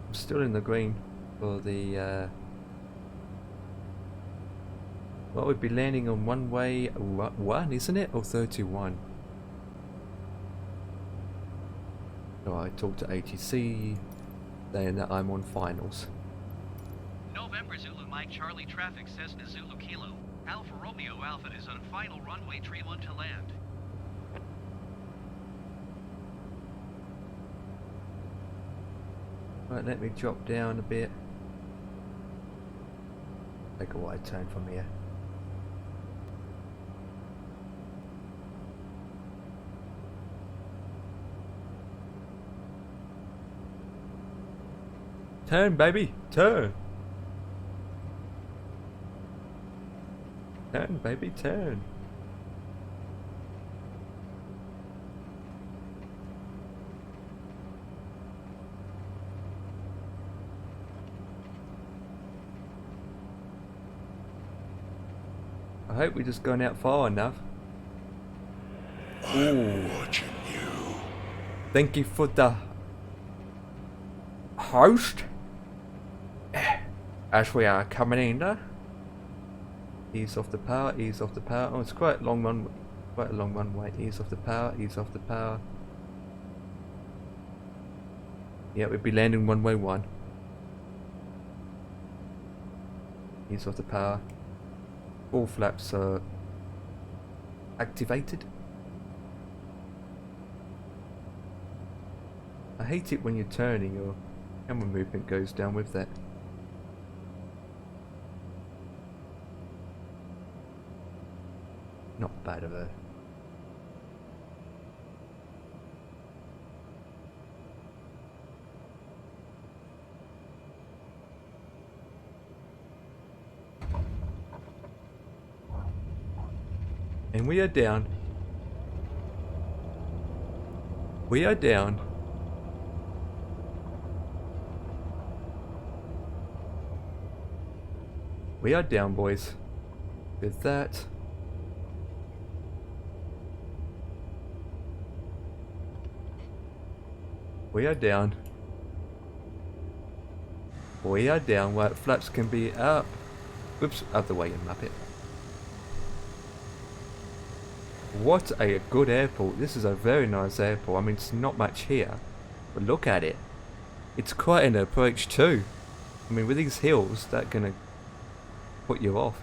I'm still in the green for the well, we'd be landing on runway 1, isn't it? Or 31? Oh, I talked to ATC saying that I'm on finals. November Zulu Mike Charlie traffic Cessna Zulu Kilo. Alpha Romeo Alpha is on final runway 31 to land. Right, let me drop down a bit. Take a wide turn from here. Turn, baby, turn. Turn, baby, turn. I hope we're just going out far enough. I'm watching you. Thank you for the host. As we are coming in there. Ease off the power, ease off the power. Oh, it's quite a long run, quite a long runway. Ease off the power, ease off the power. Yeah, we'd be landing runway 1. Ease off the power. All flaps are activated. I hate it when you're turning, your camera movement goes down with that. Not bad of a... And we are down. We are down. We are down, boys. With that. We are down. We are down. Right, flaps can be up. Oops, other way and map it. What a good airport. This is a very nice airport. I mean, it's not much here, but look at it. It's quite an approach too. I mean, with these hills, that's gonna put you off.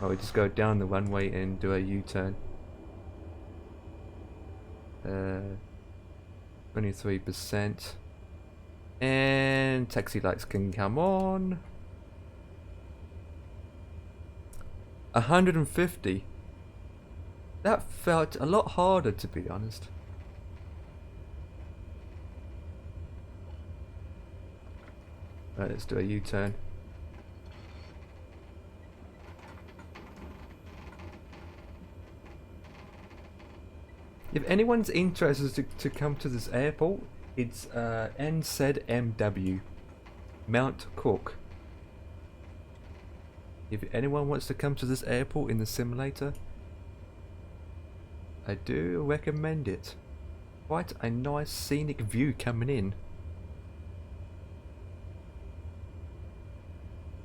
Oh, we just go down the runway and do a U-turn. 23%. And taxi lights can come on. 150. That felt a lot harder, to be honest. Right, let's do a U-turn. If anyone's interested to come to this airport, it's NZMW, Mount Cook. If anyone wants to come to this airport in the simulator, I do recommend it. Quite a nice scenic view coming in.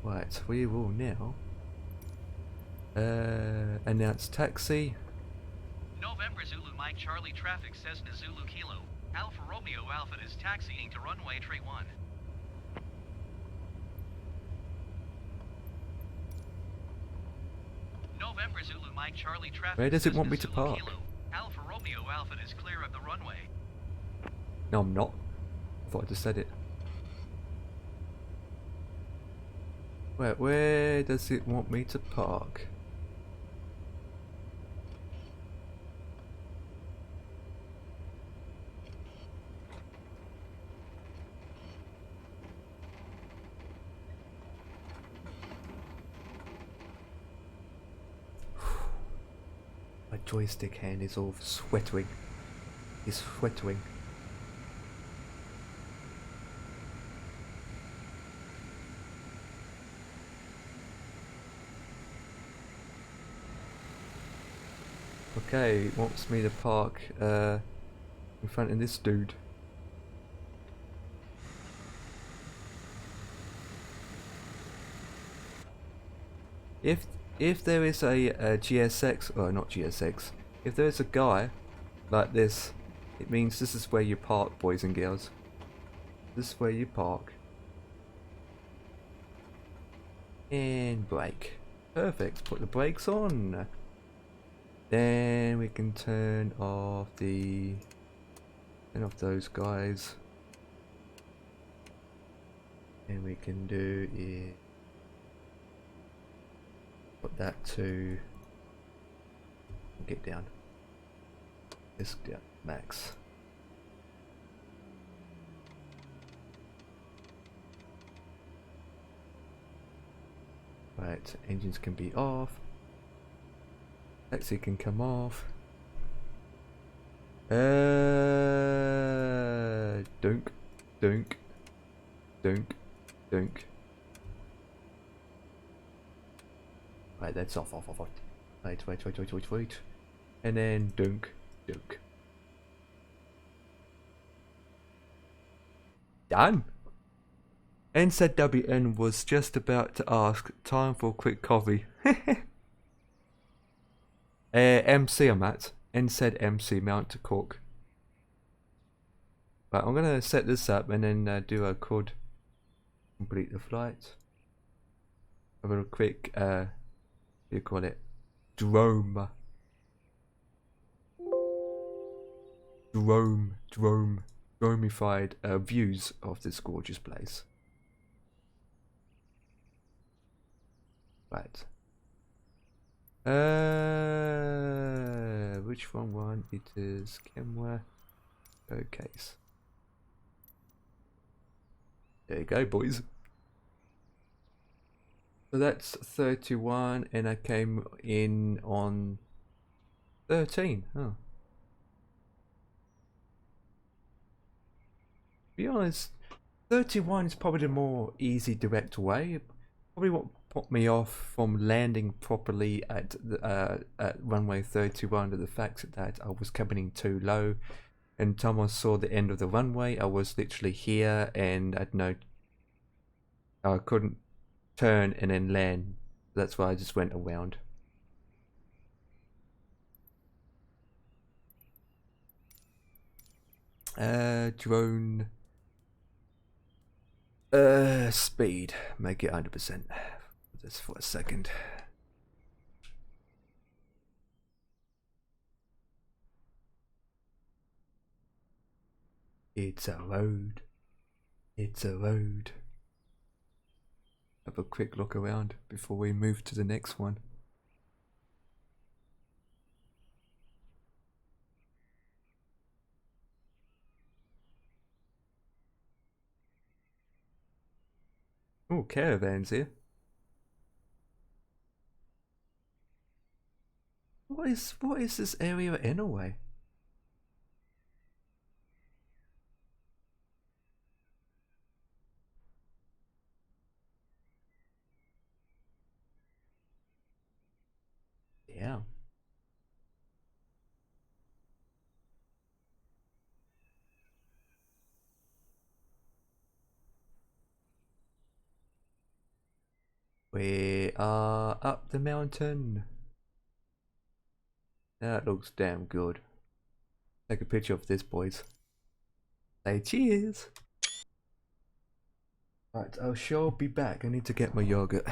Right, we will now announce taxi. November Zulu Mike Charlie traffic Cessna Zulu Kilo. Alpha Romeo Alpha is taxiing to runway 31. November Zulu Mike Charlie traffic. Where does it want Cessna me to Zulu park? Kilo. Alpha Romeo Alpha is clear of the runway. No, I'm not. I thought I just said it. Where does it want me to park? joystick hand is all sweating. It's sweating. Okay, it wants me to park in front of this dude. If there is a GSX, or not GSX, if there is a guy like this, it means this is where you park, boys and girls. This is where you park. And brake. Perfect. Put the brakes on. Then we can turn off those guys. And we can do is put that to get down. This down max. Right, engines can be off. Taxi can come off. Dunk, dunk, dunk, dunk. Right, that's off. Wait. And then dunk, dunk. Done. NZWN was just about to ask, time for a quick coffee. MC I'm at. NZMC Mount to Cork. Right, I'm gonna set this up and then do a COD. Complete the flight. Have a quick, what do you call it? Dromeified views of this gorgeous place. Right. Which one? It is Kenwa. Case. There you go, boys. So that's 31, and I came in on 13. Oh. To be honest, 31 is probably the more easy, direct way. Probably what put me off from landing properly at runway 31 to the fact that I was coming in too low. And time I saw the end of the runway, I was literally here, and I couldn't turn and then land. That's why I just went around. Drone speed, make it 100%. Just for a second. It's a road. It's a road. Have a quick look around before we move to the next one. Oh, caravans here. What is this area anyway? Yeah. We are up the mountain. That looks damn good. Take a picture of this, boys. Say cheers. Right, I shall be back. I need to get my yogurt.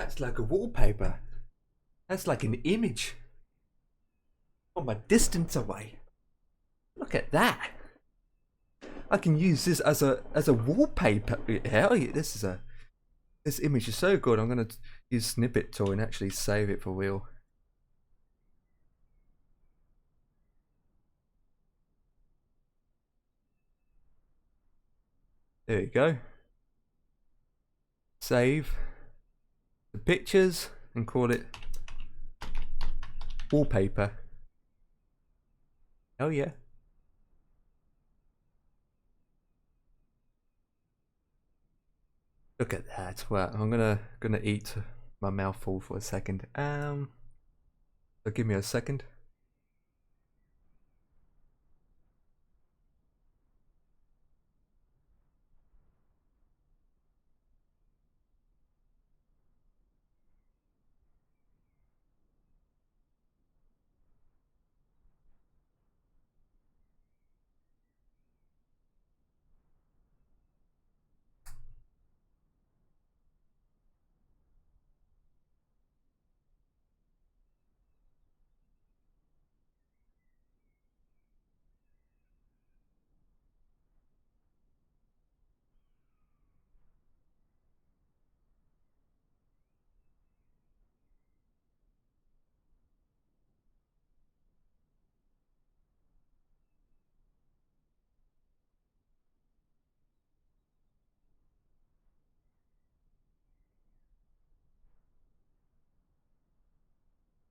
That's like a wallpaper. That's like an image from a distance away. Look at that. I can use this as a wallpaper. Hell yeah, this image is so good. I'm gonna use snippet tool and actually save it for real. There you go. Save the pictures and call it wallpaper. Oh yeah. Look at that. Well, I'm gonna eat my mouth full for a second. So give me a second.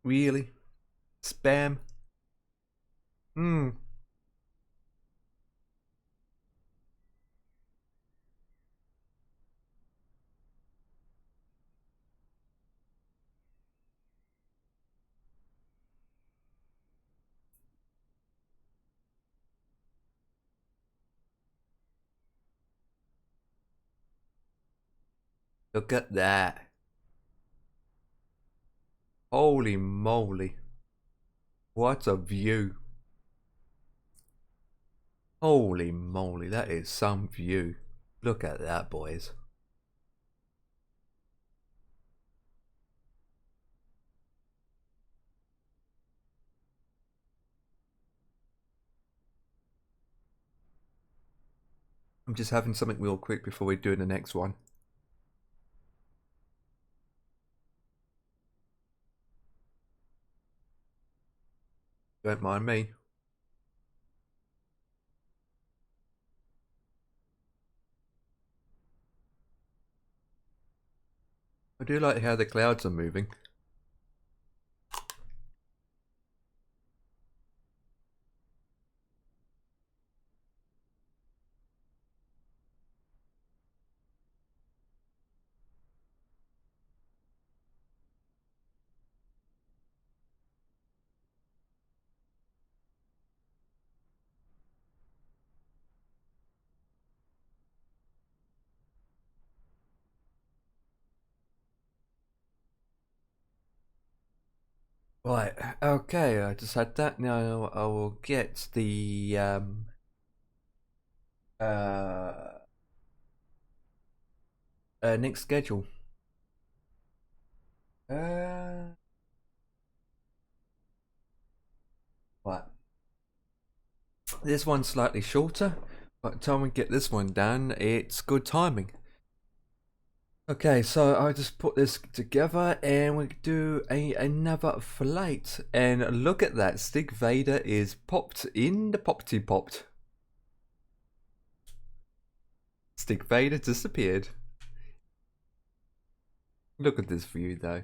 Really? Spam? Look at that. Holy moly. What a view. Holy moly, that is some view. Look at that, boys. I'm just having something real quick before we do the next one. Don't mind me. I do like how the clouds are moving. Right, okay, I just had that. Now I will get the next schedule. Right. This one's slightly shorter, but by the time we get this one done, it's good timing. Okay, so I just put this together and we do another flight. And look at that, Stig Vader is popped in the poppity popped. Stig Vader disappeared. Look at this view though.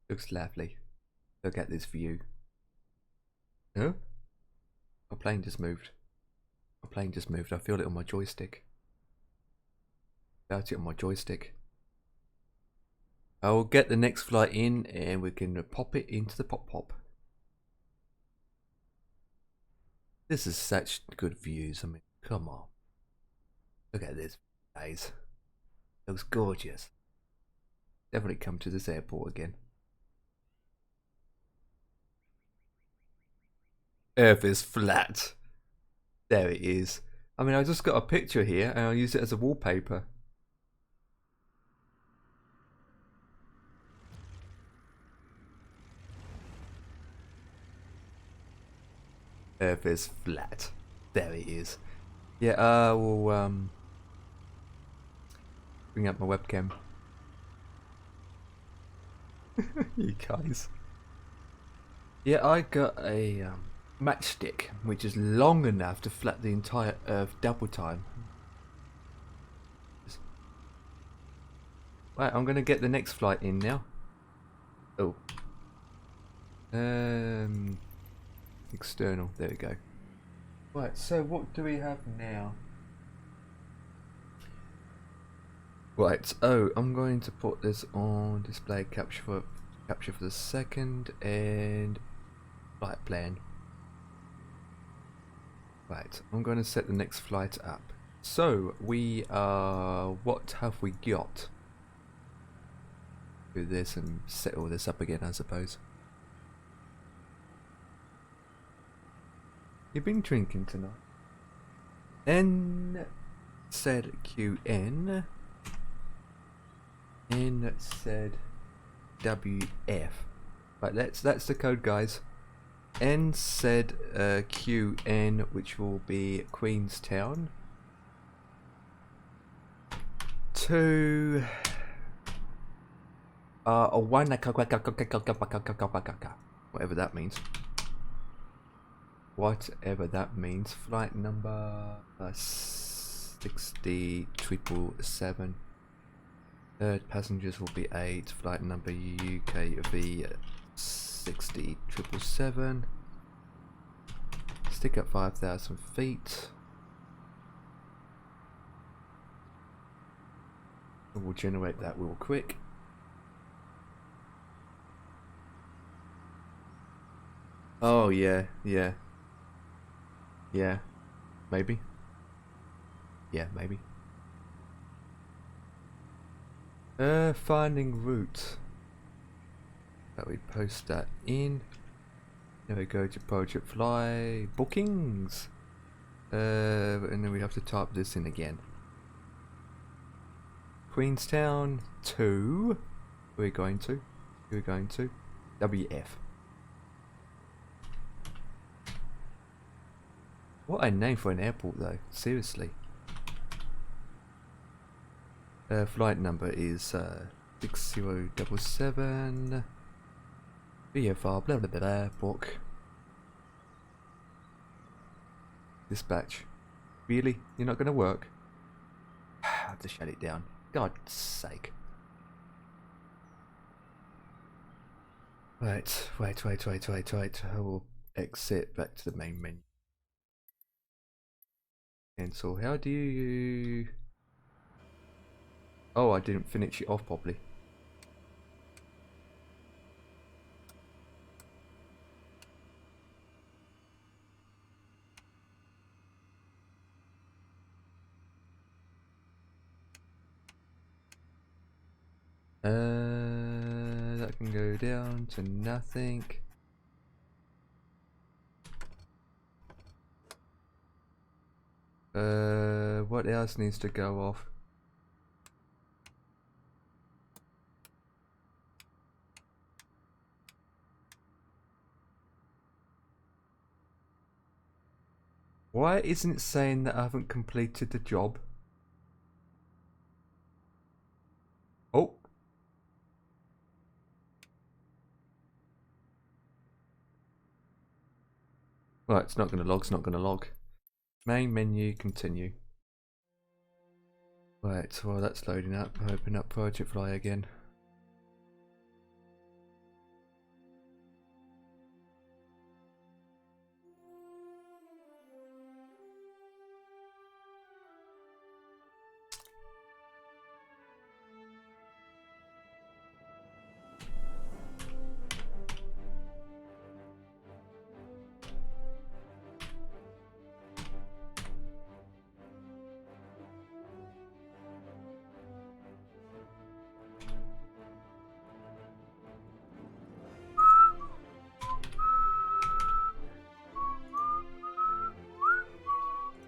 Looks lovely. Look at this view. Huh? My plane just moved. My plane just moved. I feel it on my joystick. Felt it on my joystick. I will get the next flight in and we can pop it into the pop pop. This is such good views. I mean, come on. Look at this, guys. Looks gorgeous. Definitely come to this airport again. Earth is flat. There it is. I mean, I just got a picture here and I'll use it as a wallpaper. Earth is flat. There it is. Yeah, I will bring up my webcam. You guys. Yeah, I got a matchstick, which is long enough to flat the entire Earth double time. Right, I'm gonna get the next flight in now. Oh. External, there we go. Right, so what do we have now? Right, oh, I'm going to put this on display capture for the second and flight plan. Right, I'm going to set the next flight up. So, we are, what have we got? Do this and set all this up again, I suppose. You've been drinking tonight. N said QN. N said WF. Right, that's the code, guys. N said QN, which will be Queenstown. To one, whatever that means. Whatever that means. Flight number 60777. Third passengers will be 8. Flight number UKV 60777. Stick up 5,000 feet. We'll generate that real quick. Oh yeah, maybe. Yeah, maybe. Finding route. That we post that in. Then we go to project fly bookings. And then we have to type this in again. Queenstown to. We're going to WF. What a name for an airport, though. Seriously. Flight number is 6077. VFR, blah blah blah, book. Dispatch. Really? You're not going to work? I have to shut it down. God's sake. Wait. I will exit back to the main menu. Cancel. How do you... Oh, I didn't finish it off properly. That can go down to nothing. What else needs to go off? Why isn't it saying that I haven't completed the job? Oh. Right, it's not going to log, Main menu, continue. Right, while that's loading up, open up Project Fly again.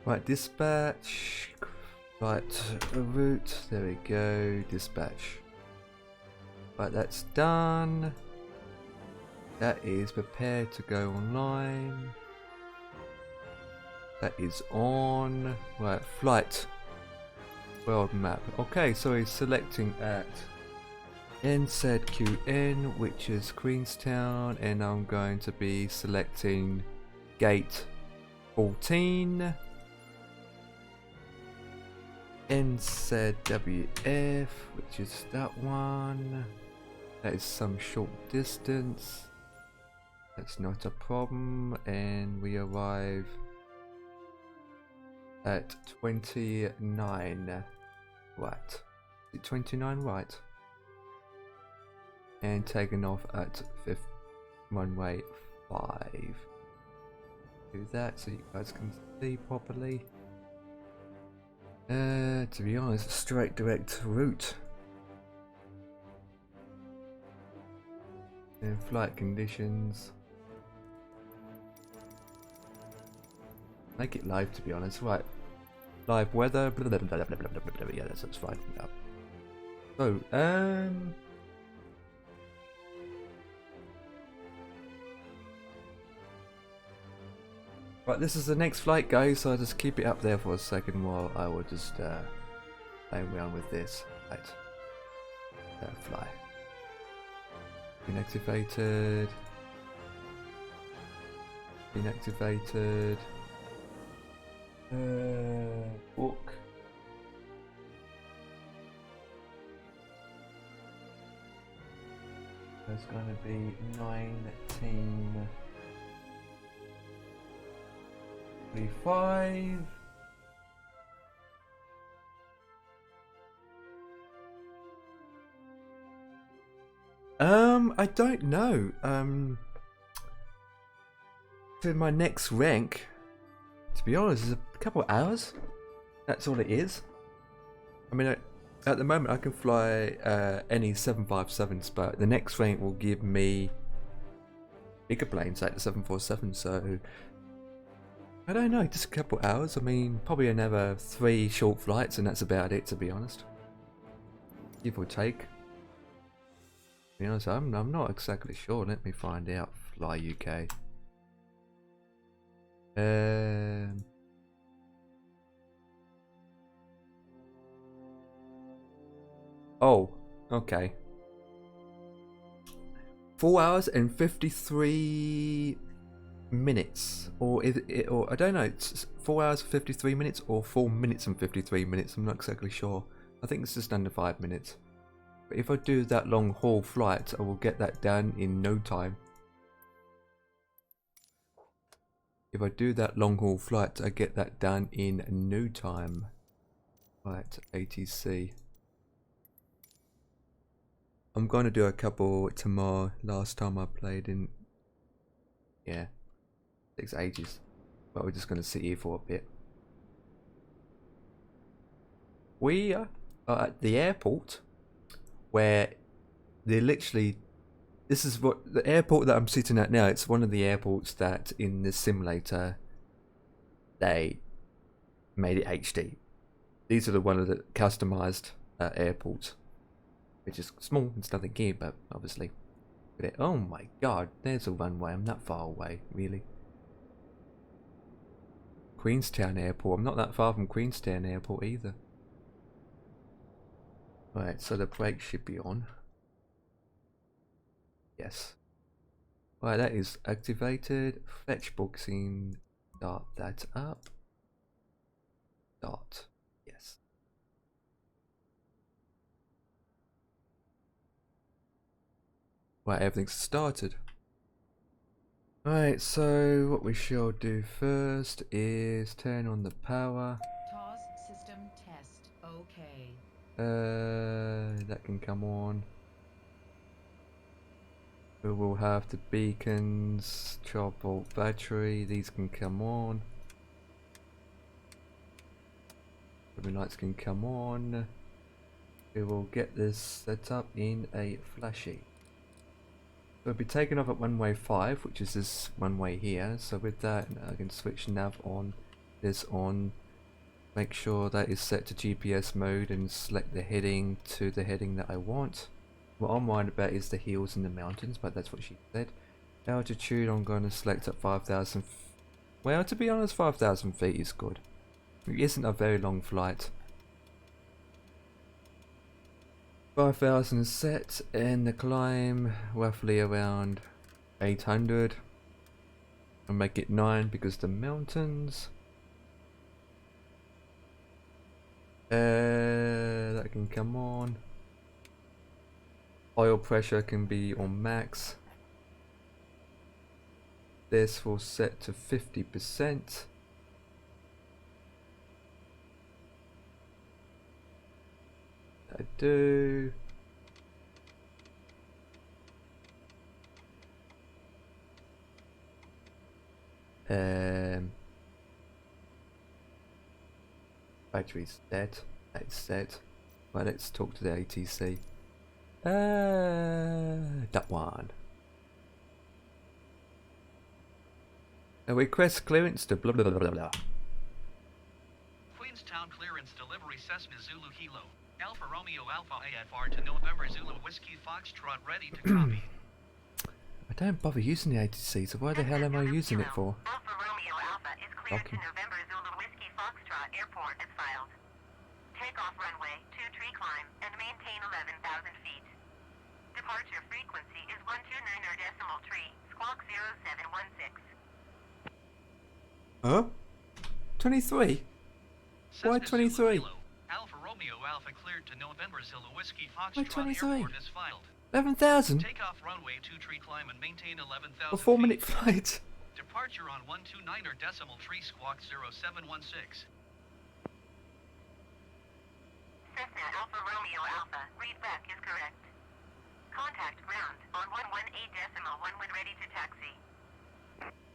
Right, dispatch, right, route, there we go, dispatch. Right, that's done. That is prepared to go online. That is on. Right, flight. World map. Okay, so he's selecting at NZQN, which is Queenstown, and I'm going to be selecting gate 14. NZWF, which is that one. That is some short distance. That's not a problem, and we arrive at 29. Right. Is it 29? Right. And taking off at runway 5. Do that so you guys can see properly. To be honest, straight direct route. And flight conditions. Make it live, to be honest. Right. Live weather. Blah, blah, blah, blah, blah, blah, blah, blah. Yeah, that's fine. Yeah. So, right, this is the next flight, guys, so I'll just keep it up there for a second while I will just play around with this. Right. Fly. Inactivated. Inactivated. Book. There's gonna be 19:35. I don't know. To my next rank, to be honest, is a couple of hours. That's all it is. I mean, at the moment I can fly any 757s, but the next rank will give me bigger planes like the 747. So I don't know, just a couple of hours. I mean, probably another 3 short flights, and that's about it, to be honest. Give or take. To be honest, I'm not exactly sure. Let me find out. Fly UK. Oh, okay. 4 hours and 53 minutes, or is it, or I don't know. It's 4 hours 53 minutes, or 4 minutes and 53 minutes. I'm not exactly sure. I think it's just under 5 minutes. But if I do that long haul flight, I will get that done in no time. If I do that long haul flight, I get that done in no time. Right, ATC. I'm going to do a couple tomorrow. Last time I played in... Yeah. Takes ages. But we're just going to sit here for a bit. We are at the airport, where they're literally... This is what... The airport that I'm sitting at now, it's one of the airports that in the simulator, they made it HD. These are the one of the customized airports. Which is small, it's nothing here, but obviously. Oh my god, there's a runway. I'm not far away, really. Queenstown Airport. I'm not that far from Queenstown Airport either. Right, so the brakes should be on. Yes. Right, that is activated. Fetch boxing. Start that up. Start. Yes. Right, everything's started. Right, so what we shall do first is turn on the power. TOS system test. Okay. That can come on. We will have the beacons, 12-volt battery, these can come on. The lights can come on. We will get this set up in a flashy. We'll be taking off at runway 5, which is this runway here. So with that, I can switch nav on, this on, make sure that is set to GPS mode and select the heading to the heading that I want. What I'm worried about is the hills and the mountains, but that's what she said. Altitude, I'm going to select at 5,000 Well, to be honest, 5,000 feet is good. It isn't a very long flight. 5,000 is set, and the climb roughly around 800. I'll make it 9 because the mountains. That can come on. Oil pressure can be on max. This will set to 50%. I do. Battery's dead. That's set. Right, let's talk to the ATC. That one. A request clearance to blah blah blah blah blah. Queenstown clearance delivery Cessna Zulu Kilo. Alpha Romeo Alpha AFR to November Zulu Whiskey Foxtrot ready to copy. I don't bother using the ATC, so why the hell am I using it for? Alpha Romeo Alpha is cleared Okay. to November Zulu Whiskey Foxtrot Airport as filed. Takeoff runway 23 climb and maintain 11,000 feet. Departure frequency is 129.3, squawk 0716. Huh? 23? Why Cessna 23? Zulu Kilo. Alpha Romeo Alpha cleared to November Zulu Whiskey Foxtrot 23? Airport as filed. 11,000? Takeoff runway 23 climb and maintain 11,000 A 4 feet. minute flight? Departure on 129.3 squawk 0716. Cessna Alpha Romeo Alpha, read back is correct. Contact ground on 118.1 when ready to taxi.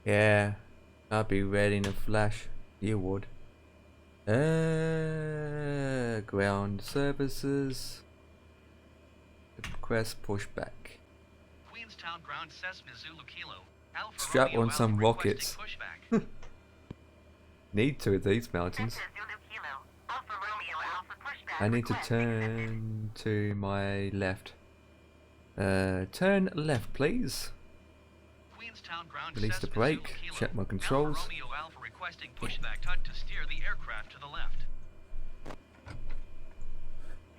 Yeah, I'll be ready in a flash. You would. Ground services. Request pushback. Queenstown ground Cessna Zulu Kilo. Alpha Strap Romeo on Alpha some requesting rockets. pushback. Need to with these mountains. Cessna Zulu Kilo. Alpha Romeo Alpha pushback I need to request accepted. turn to my left. Turn left, please. Queenstown ground Release the Cessna brake, Zulu Kilo. check my controls. Alpha Romeo Alpha requesting pushback tug to steer the aircraft to the left.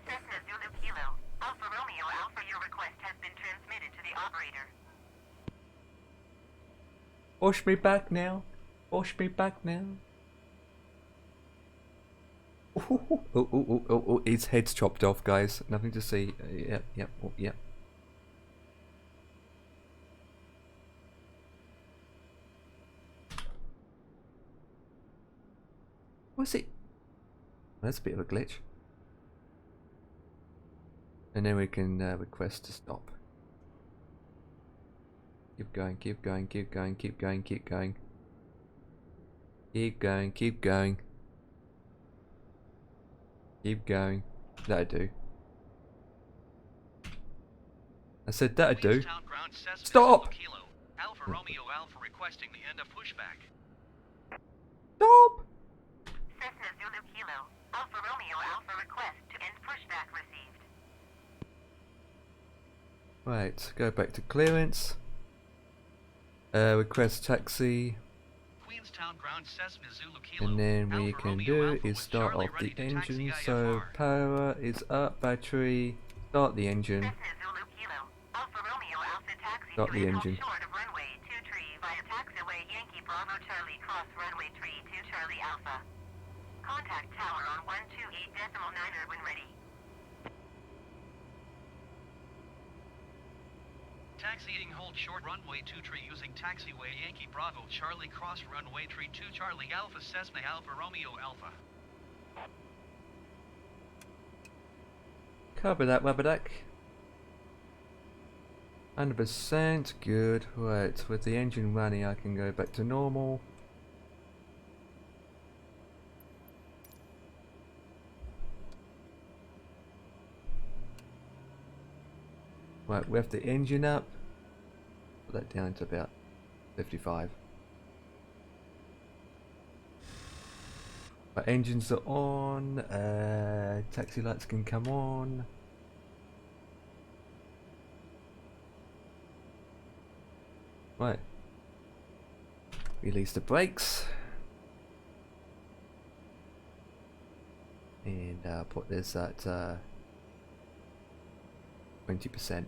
Cessna Zulu Kilo. Alpha Romeo Alpha, your request has been transmitted to the operator. Push me back now. Push me back now. Oh, his head's chopped off, guys. Nothing to see. Yep. Oh, yep. What's it? That's a bit of a glitch. And then we can request to stop. Keep going, keep going, keep going, keep going, keep going. Keep going, keep going. Keep going. That'll do. I said that'll do. Queenstown ground Cessna Stop! Zulu Kilo. Alpha Romeo Alpha requesting the end of pushback. Stop! Cessna Zulu Kilo. Alpha Romeo Alpha request to end pushback received. Right, go back to clearance. Request taxi. Queenstown ground Cessna Zulu Kilo. And then we Alpha can Romeo do Alpha is with start Charlie off ready the to taxi engine. So IFR. power is up, battery. Start the engine. Cessna Zulu Kilo. Alpha Romeo Alpha taxi Start to the and engine. short of runway 23 via taxiway Yankee Bravo Charlie cross runway 32 Charlie Alpha. Contact tower on 128.9 when ready. Taxiing hold short runway 23 using taxiway Yankee Bravo Charlie cross runway 32 Charlie Alpha Cessna Alpha Romeo Alpha. Cover that, rubber duck. 100% good. Right, with the engine running, I can go back to normal. Right, we have the engine up. Put that down to about 55. Right, engines are on. Taxi lights can come on. Right. Release the brakes. And put this at 20%.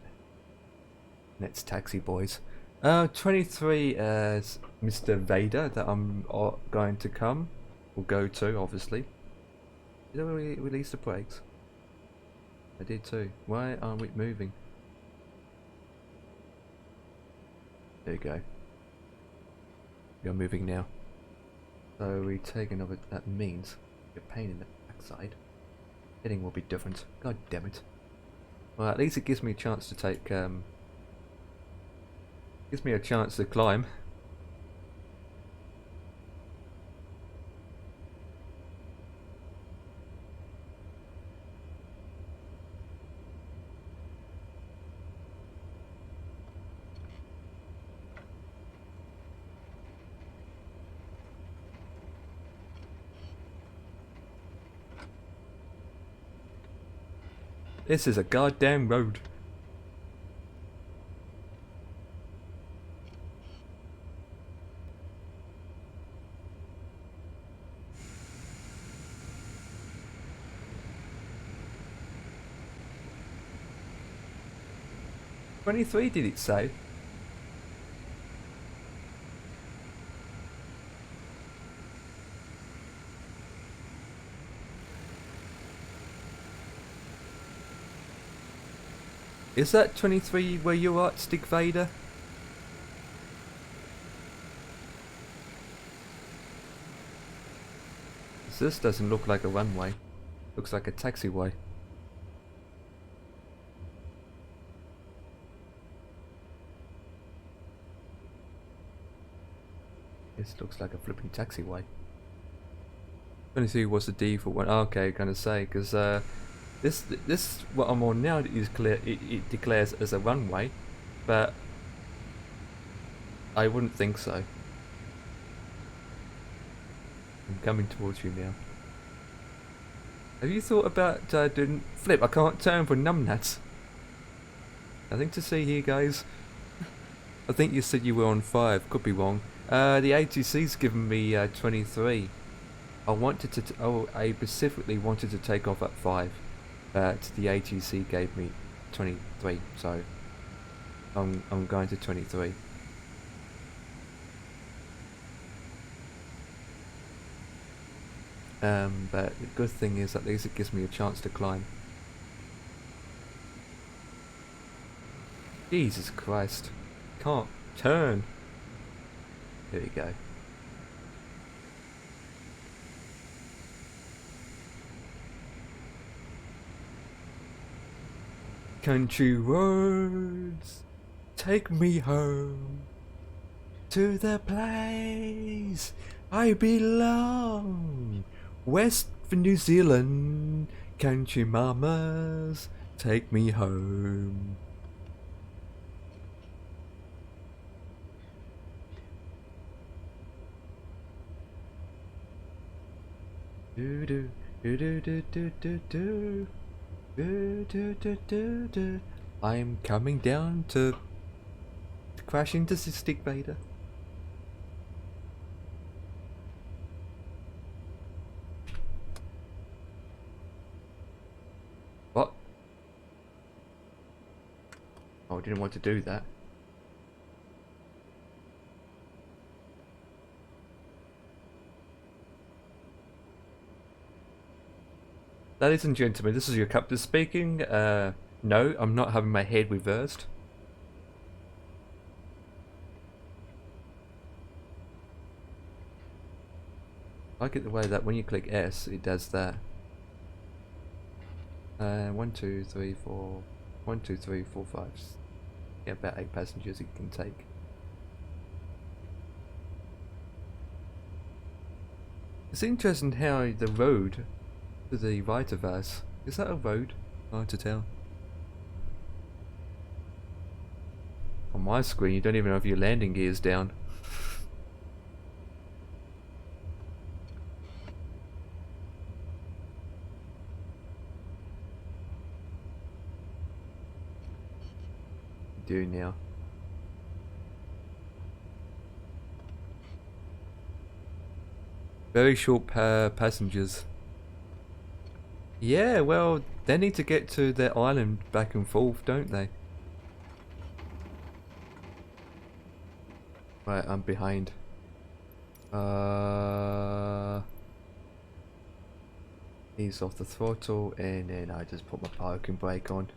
Let's taxi, boys. 23 as Mr. Vader that I'm going to come. We'll go to, obviously. Did I release the brakes? I did too. Why aren't we moving? There you go. You're moving now. So we take another. That means a pain in the backside. Hitting will be different. God damn it. Well, at least it gives me a chance to take. Gives me a chance to climb. This is a goddamn road. "23" did it say? Is that 23 where you are, Stick Vader? This doesn't look like a runway. Looks like a taxiway. This looks like a flipping taxiway. 23 was the default one. Okay, gonna say, because this what I'm on now is clear. It declares as a runway, but I wouldn't think so. I'm coming towards you now. Have you thought about doing flip? I can't turn for numbnuts. Nothing to see here, guys. I think you said you were on 5. Could be wrong. The ATC's given me 23. I wanted to. I specifically wanted to take off at 5, but the ATC gave me 23. So I'm going to 23. But the good thing is at least it gives me a chance to climb. Jesus Christ. Can't turn. There we go. Country roads, take me home to the place I belong. West New Zealand, country mamas, take me home. Do do do do do do do do do do do do do. I'm coming down to crash into the Stick Vader. What? Oh, I didn't want to do that. Ladies and gentlemen, this is your captain speaking. No, I'm not having my head reversed. I get the way that when you click S, it does that. 1, 2, 3, 4. 1, 2, 3, 4, 5. Yeah, about 8 passengers it can take. It's interesting how the road to the right of us, is that a road? Hard to tell. On my screen, you don't even know if your landing gear is down. You do now. Very short passengers. Yeah, well, they need to get to their island back and forth, don't they? Right, I'm behind. Ease off the throttle, and then I just put my parking brake on.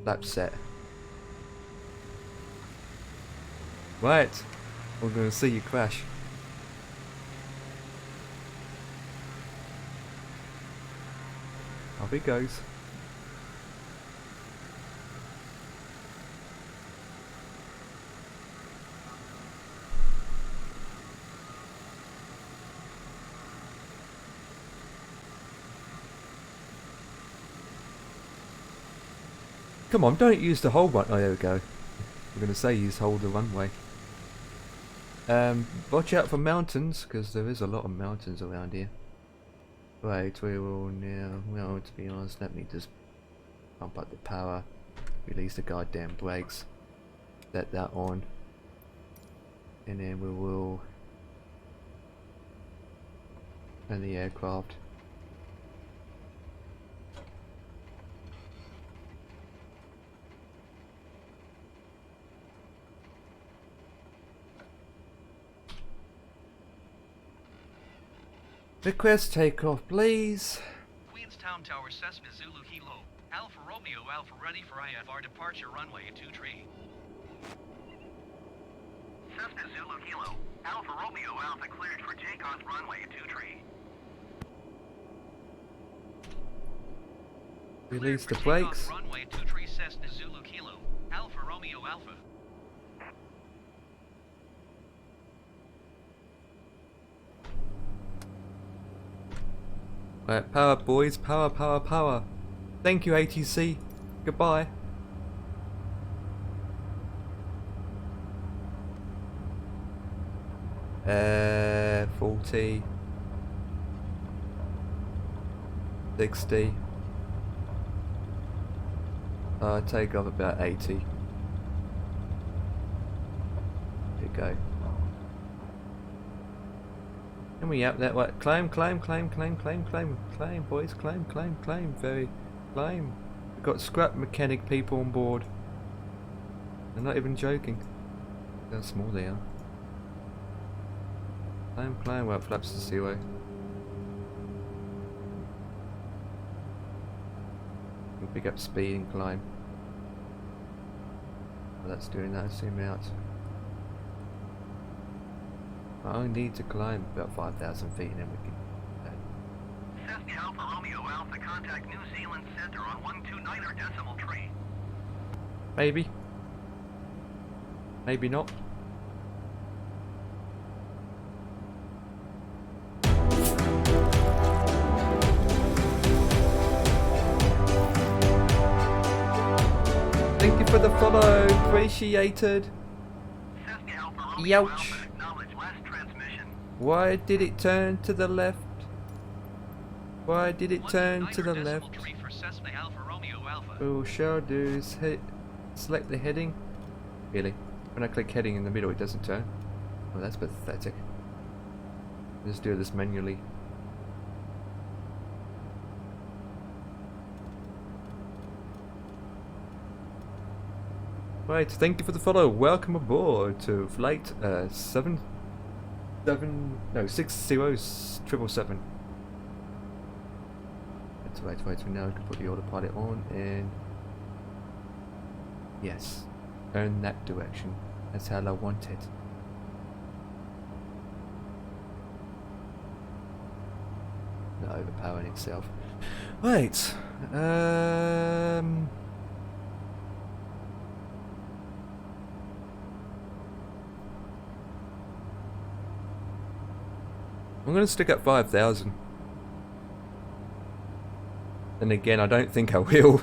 Lap set. Right, we're gonna see you crash. Off he goes. Come on, don't use the whole run. Oh, there we go. I'm gonna say use hold the runway. Watch out for mountains, because there is a lot of mountains around here. Right, we will now, well, to be honest, let me just pump up the power, release the goddamn brakes, set that on, and then we will turn the aircraft. Request takeoff, please. Queenstown Tower, Cessna Zulu Kilo. Alpha Romeo Alpha ready for IFR departure runway 23. Cessna Zulu Kilo. Alpha Romeo Alpha cleared for takeoff runway 23. Release the Cleared for brakes. takeoff runway 23 Cessna Zulu Kilo. Alpha Romeo Alpha. Right, power boys, power, power, power. Thank you ATC. Goodbye. Uh, 40. 60. Take off about 80. There you go. And we up that way. Climb, climb, climb, climb, climb, climb, climb, boys, climb, climb, climb, very climb. We've got scrap mechanic people on board. They're not even joking. Look how small they are. Climb, climb, well, flaps to 0. We'll pick up speed and climb. Well, that's doing that, zoom out. I only need to climb about 5,000 feet and then we can... Cessna Alpha Romeo Alpha contact New Zealand Center on 129er decimal tree. Maybe. Maybe not. Thank you for the follow, appreciated. Cessna Alpha Romeo Youch. Alpha acknowledge last transmission. Why did it turn to the left? Why did it turn to the 129er left? decimal tree for Cessna Alpha Romeo Alpha. All shall do is select the heading. Really? When I click heading in the middle it doesn't turn? Oh, that's pathetic. Let's do this manually. Right, thank you for the follow. Welcome aboard to flight 60777. Wait, now I can put the autopilot on and yes, turn that direction. That's how I want it. Not overpowering itself. Right, I'm gonna stick at 5,000. Then again, I don't think I will.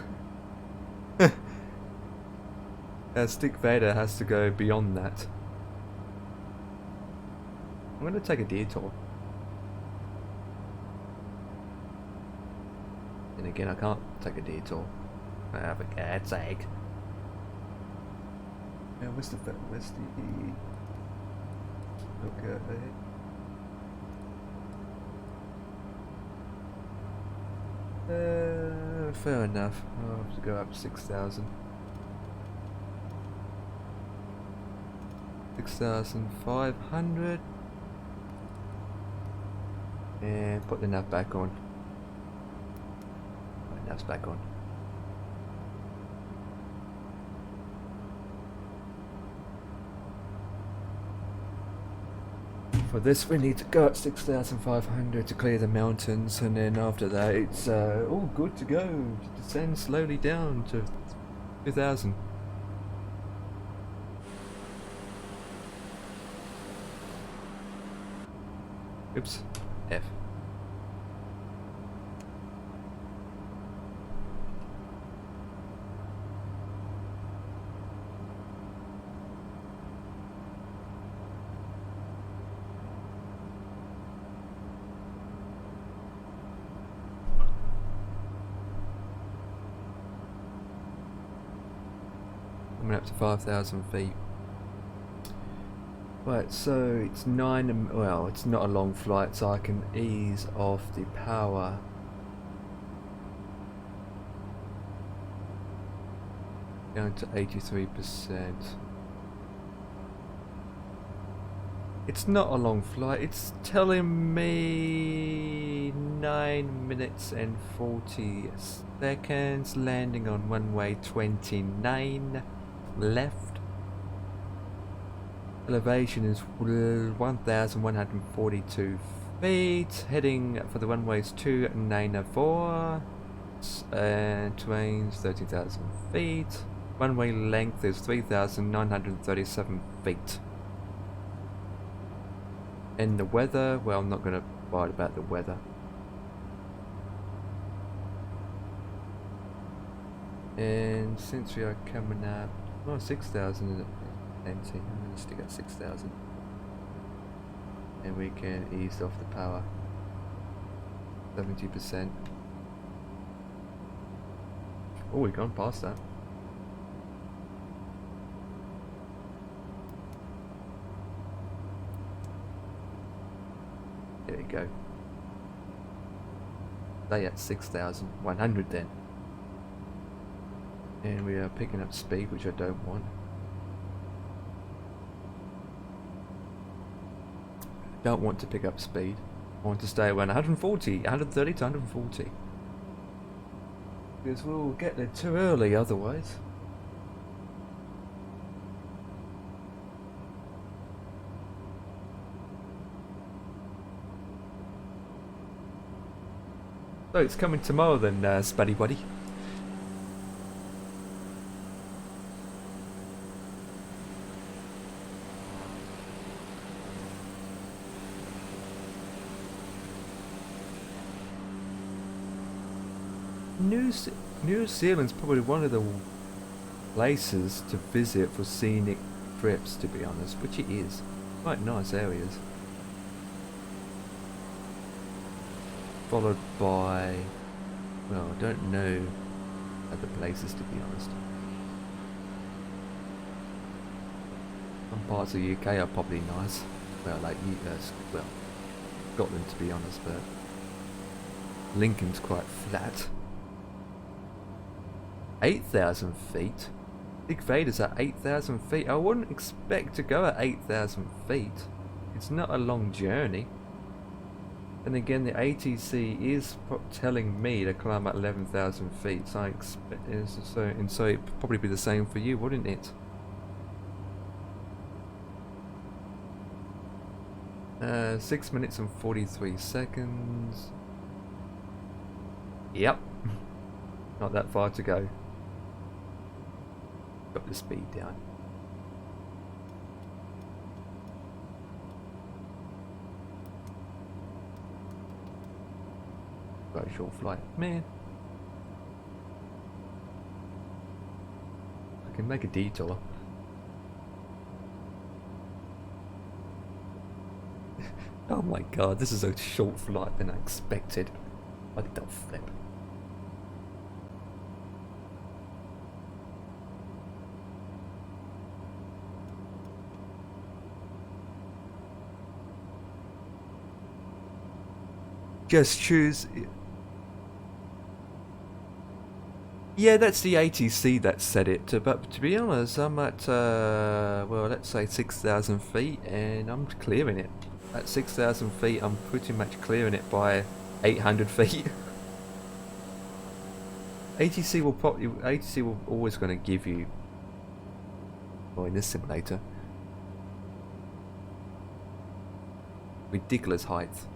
Stick Vader has to go beyond that. I'm gonna take a detour. And again, I can't take a detour. Ah, for God's sake. Yeah, where's the look at it. Fair enough. I'll have to go up 6,000. 6,500. And put the nav back on. Right, nav's back on. For this we need to go at 6,500 to clear the mountains, and then after that it's all good to go to descend slowly down to 2,000. Oops, F. Coming up to 5,000 feet. Right, so it's well, it's not a long flight, so I can ease off the power. Down to 83%. It's not a long flight, it's telling me 9 minutes and 40 seconds, landing on runway 29 left. Elevation is 1,142 feet, heading for the runways 294, and terrain's 13,000 feet. Runway length is 3,937 feet. And the weather, well, I'm not going to write about the weather. And since we are coming up, well, 6,000 is empty. I'm going to stick at 6,000. And we can ease off the power. 70%. Oh, we've gone past that. There you go. Stay at 6,100 then. And we are picking up speed, which I don't want. Don't want to pick up speed. I want to stay around 140, 130 to 140. Because we'll get there too early otherwise. So it's coming tomorrow then, Spuddy Buddy. New Zealand's probably one of the places to visit for scenic trips, to be honest, which it is. Quite nice areas. Followed by, well, I don't know other places, to be honest. Some parts of the UK are probably nice. Well, like well, Scotland, to be honest, but Lincoln's quite flat. 8,000 feet? Big Vader's at 8,000 feet. I wouldn't expect to go at 8,000 feet. It's not a long journey. And again, the ATC is telling me to climb at 11,000 feet, so I expect so it'd probably be the same for you, wouldn't it? 6 minutes and 43 seconds. Yep. Not that far to go. Got the speed down. Got a short flight. Man. I can make a detour. Oh my god, this is a short flight than I expected. What the flip? Just choose. Yeah, that's the ATC that set it to, but to be honest, I'm at, well, let's say 6,000 feet, and I'm clearing it. At 6,000 feet, I'm pretty much clearing it by 800 feet. ATC will always going to give you, well, in this simulator, ridiculous heights.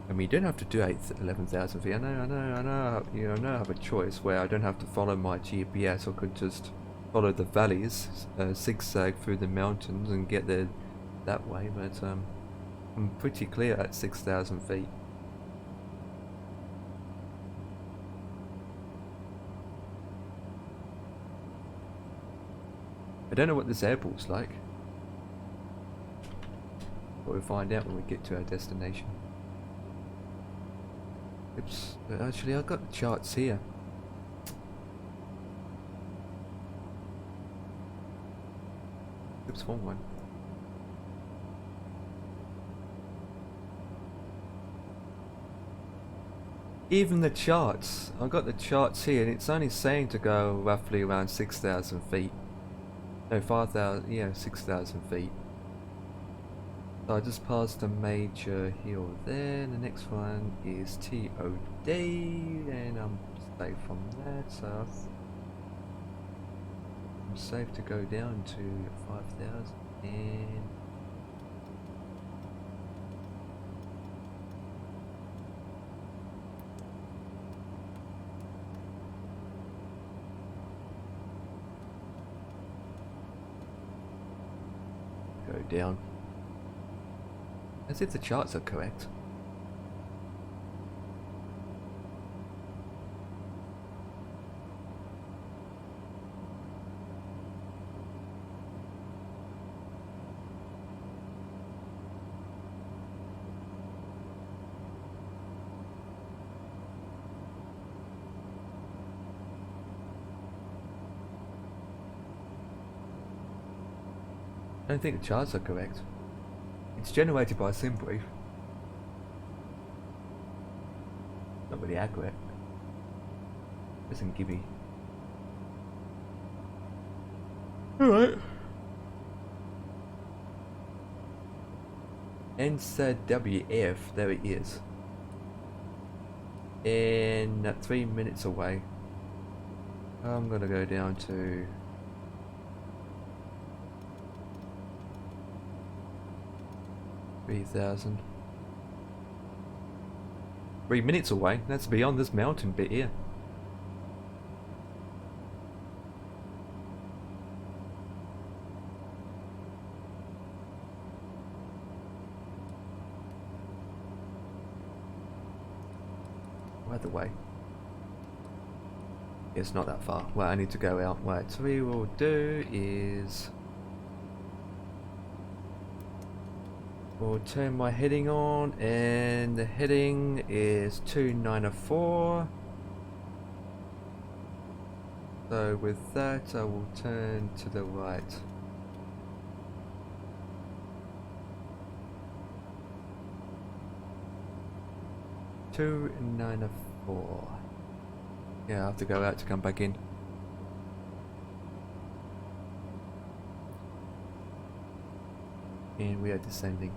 I mean, you don't have to do 11,000 feet. I know, you know, I know I have a choice where I don't have to follow my GPS. I could just follow the valleys, zigzag through the mountains and get there that way, but I'm pretty clear at 6,000 feet. I don't know what this airport's like, but we'll find out when we get to our destination. Oops, actually I've got the charts here. Oops, wrong one. Even the charts, I've got the charts here and it's only saying to go roughly around 6,000 feet. No, 5,000, yeah, 6,000 feet. So I just passed a major hill there. The next one is TOD, and I'm safe from that. So I'm safe to go down to 5,000 and go down. As if the charts are correct. I don't think the charts are correct. It's generated by SimBrief. Not really accurate. Doesn't give me. Alright. NZWF, there it is. And 3 minutes away. I'm gonna go down to 3,000. 3 minutes away. That's beyond this mountain bit here. Either way. It's not that far. Well, I need to go out. Right, so we will do is we'll turn my heading on, and the heading is 294. So with that, I will turn to the right. $294. Yeah, I have to go out to come back in. And we are descending.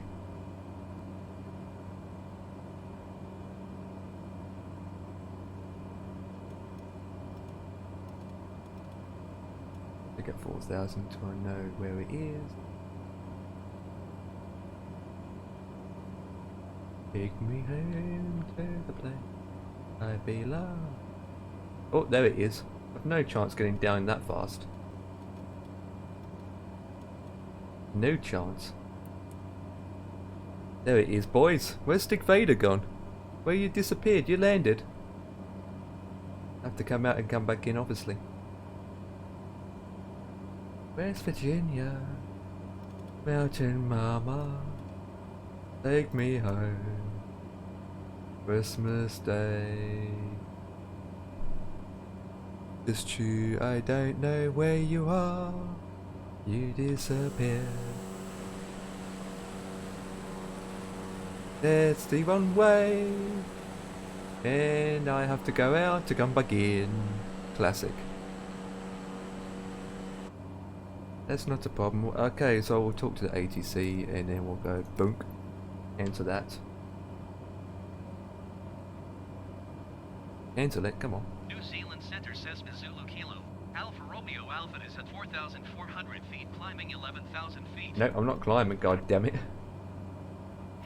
I get 4,000 to know where it is. Take me home to the place I belong. Oh, there it is. I've no chance getting down that fast. No chance. There it is, boys. Where's Stick Vader gone? Where you disappeared? You landed. Have to come out and come back in, obviously. Where's Virginia? Mountain Mama, take me home. Christmas Day. It's true, I don't know where you are. You disappeared. There's the runway. And I have to go out to come back in. Classic. That's not a problem. Okay, so we'll talk to the ATC and then we'll go boonk. Answer that. Answer it, come on. New Zealand Center Cessna Zulu Kilo. Alpha Romeo Alpha is at 4,400 feet, climbing 11,000 feet. No, I'm not climbing, god damn it.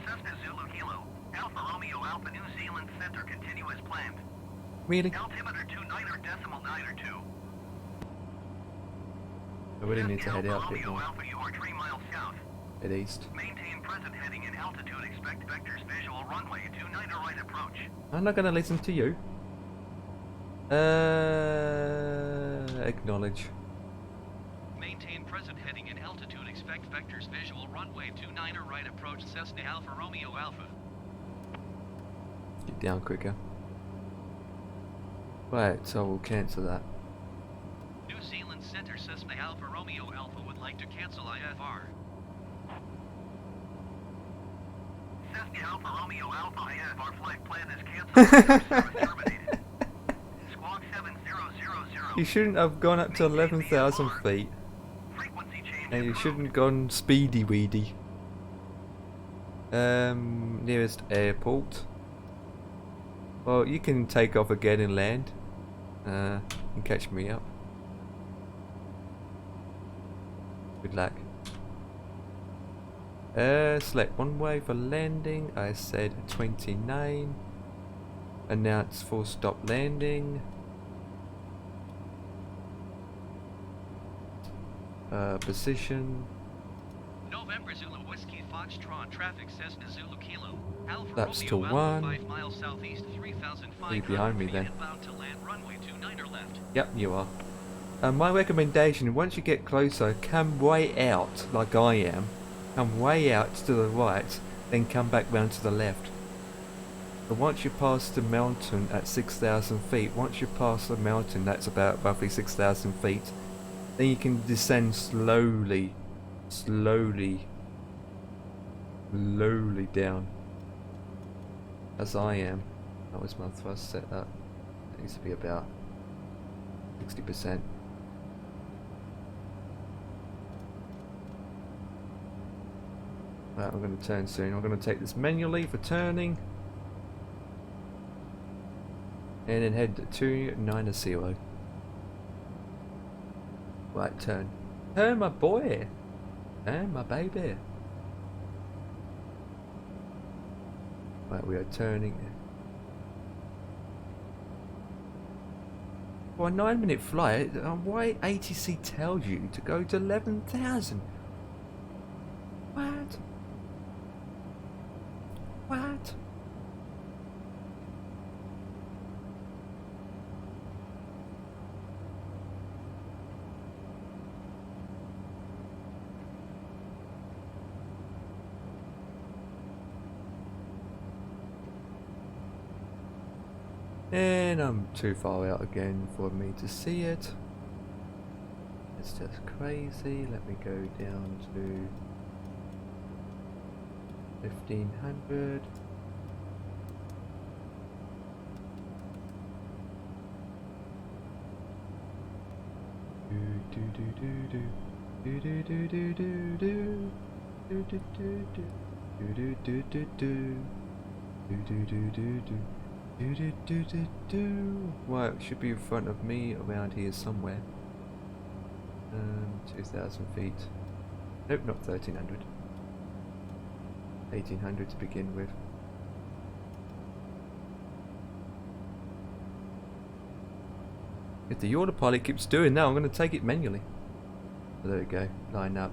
Cessna Zulu Kilo. Alpha Romeo Alpha New Zealand Center continue as planned. Really? Altimeter 29.902. I really need to head Alpha out a bit Romeo more. Alpha, you are 3 miles south. At east. Maintain present heading and altitude. Expect vectors visual runway 29 right approach. I'm not gonna listen to you. Acknowledge. Maintain present heading and altitude. Expect vectors visual runway 29 right approach. Cessna Alpha Romeo Alpha. Get down quicker. Right, so we'll cancel that. New Zealand Center Cessna Alpha Romeo Alpha would like to cancel IFR. Cessna Alpha Romeo Alpha IFR flight plan is canceled. Service terminated. Squawk 7000. You shouldn't have gone up to 11,000 feet. Frequency change And you approved. shouldn't gone speedy weedy. Nearest airport. Well, you can take off again and land. You can catch me up. Good luck. Select one way for landing. I said 29. Announce full stop landing. Position. November Zulu Whiskey Foxtrot traffic Cessna Zulu Kilo. Alpha That's Romeo to Alpha 1. 5 miles southeast, 3,500 You're behind me feet then. inbound to land runway 29 or left. Yep, you are. My recommendation, once you get closer, come way out, like I am. Come way out to the right, then come back round to the left. But once you pass the mountain at 6,000 feet, once you pass the mountain that's about roughly 6,000 feet, then you can descend slowly, slowly down. As I am. That was my thrust setup. It needs to be about 60%. Right, I'm going to turn soon. I'm going to take this manually for turning. And then head to 90. Right, turn. Turn, my boy. Turn, my baby. Right, we are turning. For a 9-minute flight, why ATC tells you to go to 11,000? What? What? And I'm too far out again for me to see it. It's just crazy. Let me go down to 1,500. Right, it should be in front of me around here somewhere. 2,000 feet. Nope, not 1,300. 1,800 to begin with. If the autopilot keeps doing that, I'm going to take it manually. So there we go, line up.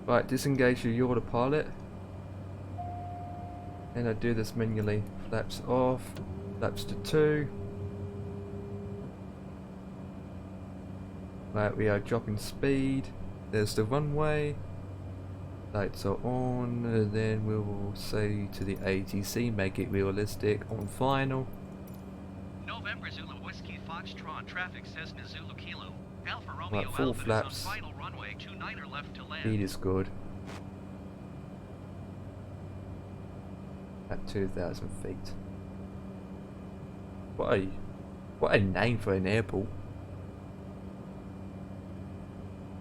Right, disengage your autopilot. And I do this manually. Flaps off, flaps to 2. Right, we are dropping speed. There's the runway. Lights are on. And then we will say to the ATC, make it realistic on final. November Zulu Whiskey Foxtrot traffic Cessna Zulu Kilo. Alpha Right, Romeo full Alpha is flaps. on final runway 29er left to land. Speed is good. At 2,000 feet. What a name for an airport.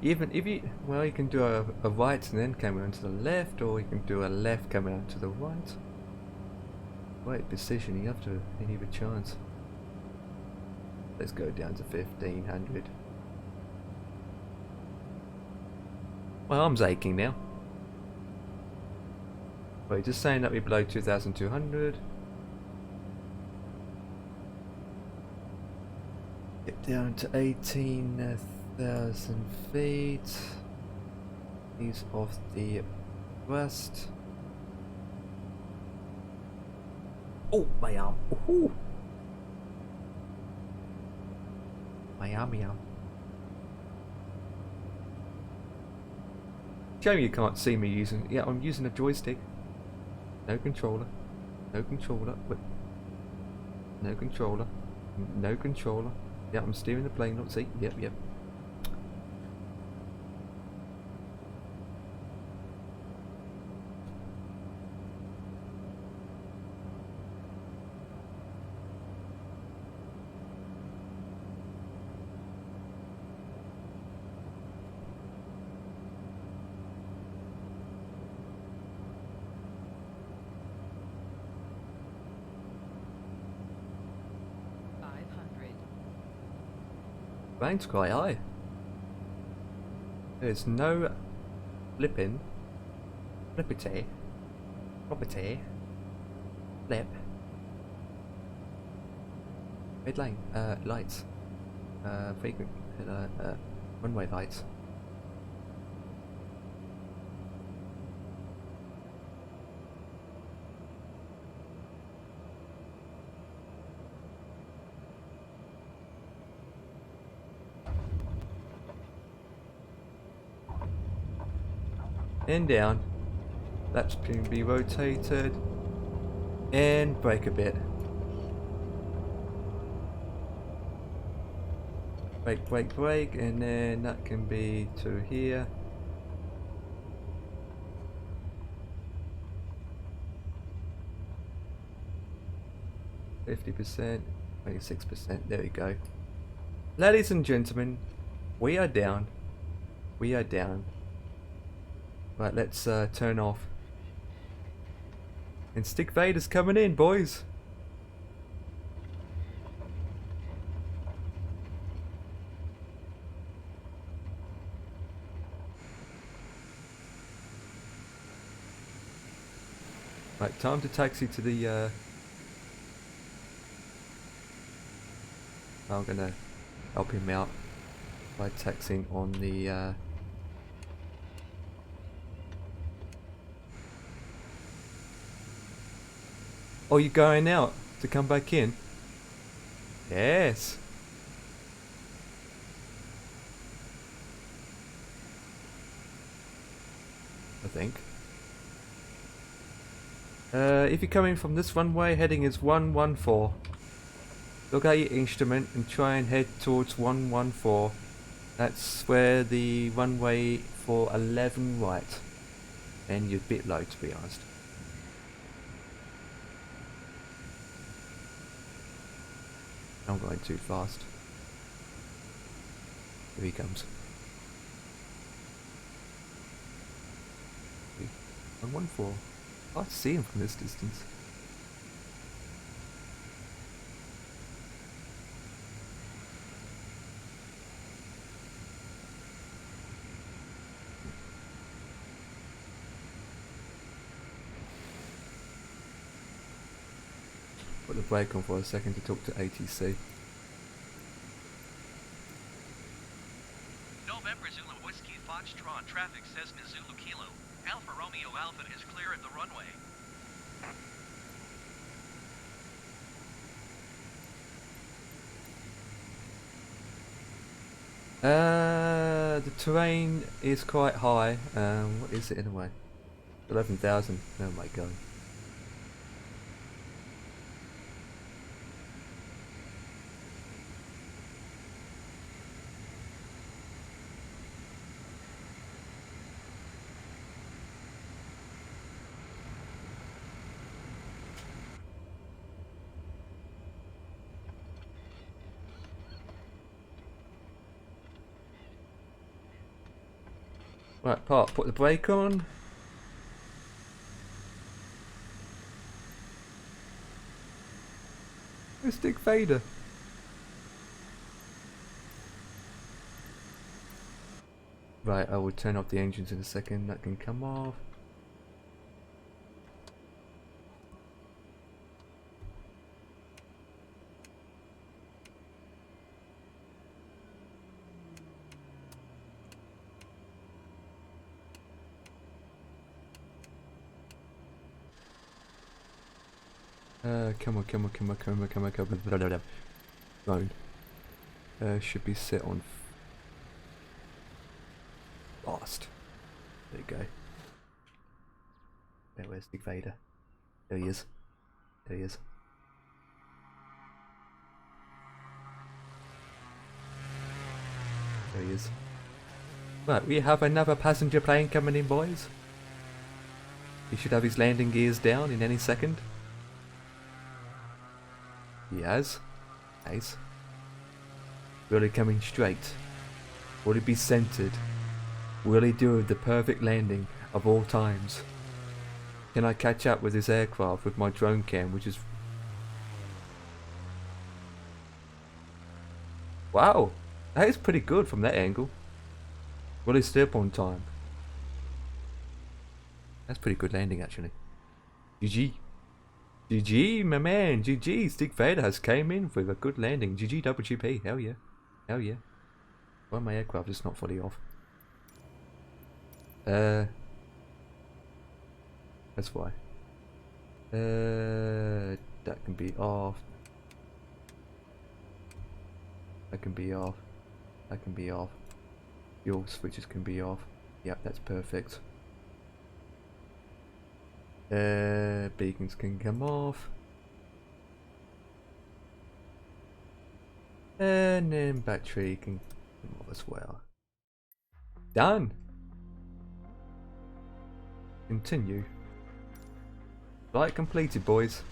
Even if you, well, you can do a right and then come around to the left, or you can do a left coming around to the right. Great position, you have to any of a chance. Let's go down to 1500. My arm's aching now. Wait, just saying that we're below 2,200. Get down to 18,000 feet. Ease off the west. Oh, my arm. Ooh. My arm. Shame you can't see me using. Yeah, I'm using a joystick. No controller. No controller. Wait. No controller. No controller. Yeah, I'm steering the plane, not see. Yep. 500. Rank's quite high. There's no flippity, flip, red lane, lights, frequent, runway lights. And down. Laps can be rotated. And brake a bit. Brake, and then that can be to here. %, 26%, there we go. Ladies and gentlemen, we are down. Right, let's turn off. And Stick Vader's coming in, boys. Right, time to taxi to the I'm gonna help him out by taxiing on the Oh, you're going out to come back in? Yes. I think. If you're coming from this runway, heading is 114. Look at your instrument and try and head towards 114. That's where the runway for 11 right. And you're a bit low, to be honest. I'm going too fast. Here he comes. 114. I see him from this distance. Put the brake on for a second to talk to ATC. November Zulu Whiskey Foxtrot traffic Cessna Zulu Kilo. Alpha Romeo Alpha is clear at the runway. The terrain is quite high. What is it anyway? 11,000. Oh my god. Right, Park, put the brake on. Mystic Vader. Right, I will turn off the engines in a second. That can come off. Come on, come on, come on, come on, come on, come on, blah, blah, blah. Phone. Should be set on fast. There you go. There, where's Big Vader? There he is. There he is. There he is. Right, we have another passenger plane coming in, boys. He should have his landing gears down in any second. He has. Nice. Will he coming straight? Will he be centered? Will he do the perfect landing of all times? Can I catch up with this aircraft with my drone cam, which is... Wow! That is pretty good from that angle. Will he stay up on time? That's pretty good landing actually. GG. GG, my man, GG. Stick Vader has came in with a good landing. GG WGP, hell yeah. Hell yeah. Why my aircraft is not fully off? That's why. That can be off. That can be off. That can be off. Fuel switches can be off. Yep, that's perfect. Beacons can come off. And then battery can come off as well. Done! Continue. Flight completed, boys.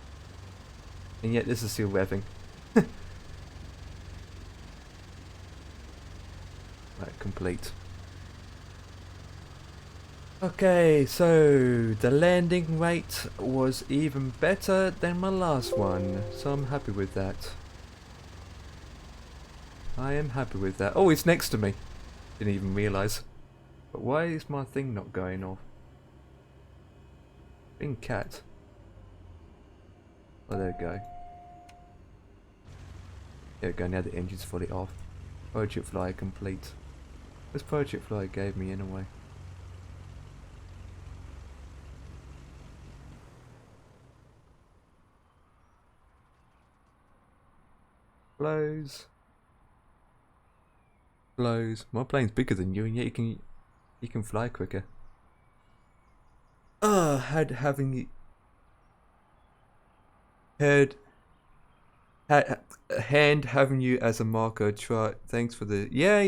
And yet this is still revving. Right, complete. Okay, so the landing rate was even better than my last one, so I'm happy with that. I am happy with that. Oh, it's next to me. Didn't even realise. But why is my thing not going off? Bing cat. Oh, there we go. There we go, now the engine's fully off. Project Fly complete. What's Project Fly gave me anyway? Blows. Blows. My plane's bigger than you, and yet you can fly quicker. Having you having you as a marker. Try. Thanks for the. Yeah.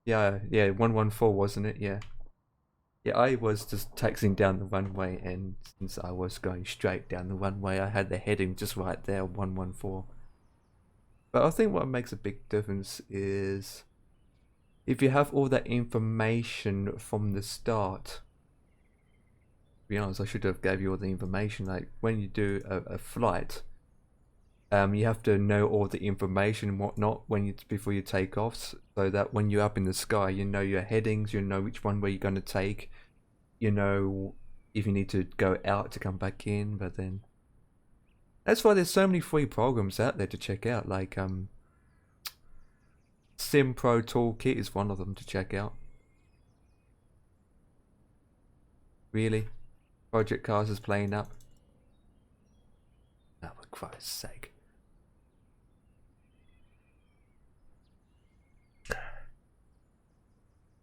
114 wasn't it? Yeah. Yeah, I was just taxiing down the runway, and since I was going straight down the runway, I had the heading just right there, 114. But I think what makes a big difference is if you have all that information from the start. To be honest, I should have gave you all the information. Like when you do a flight, you have to know all the information and whatnot before you take off, so that when you're up in the sky, you know your headings, you know which runway you're going to take, you know if you need to go out to come back in. But then that's why there's so many free programs out there to check out, like Sim Pro Toolkit is one of them to check out. Really? Project Cars is playing up. Oh, for Christ's sake.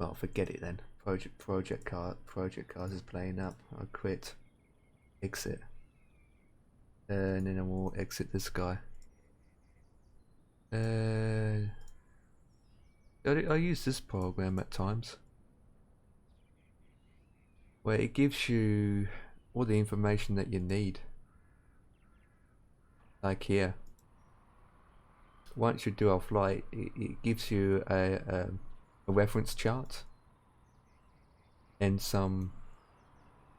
Oh, forget it then. Project cars is playing up. I quit. Exit. And then I will exit this guy. I use this program at times where it gives you all the information that you need. Like here. Once you do a flight, it gives you a reference chart and some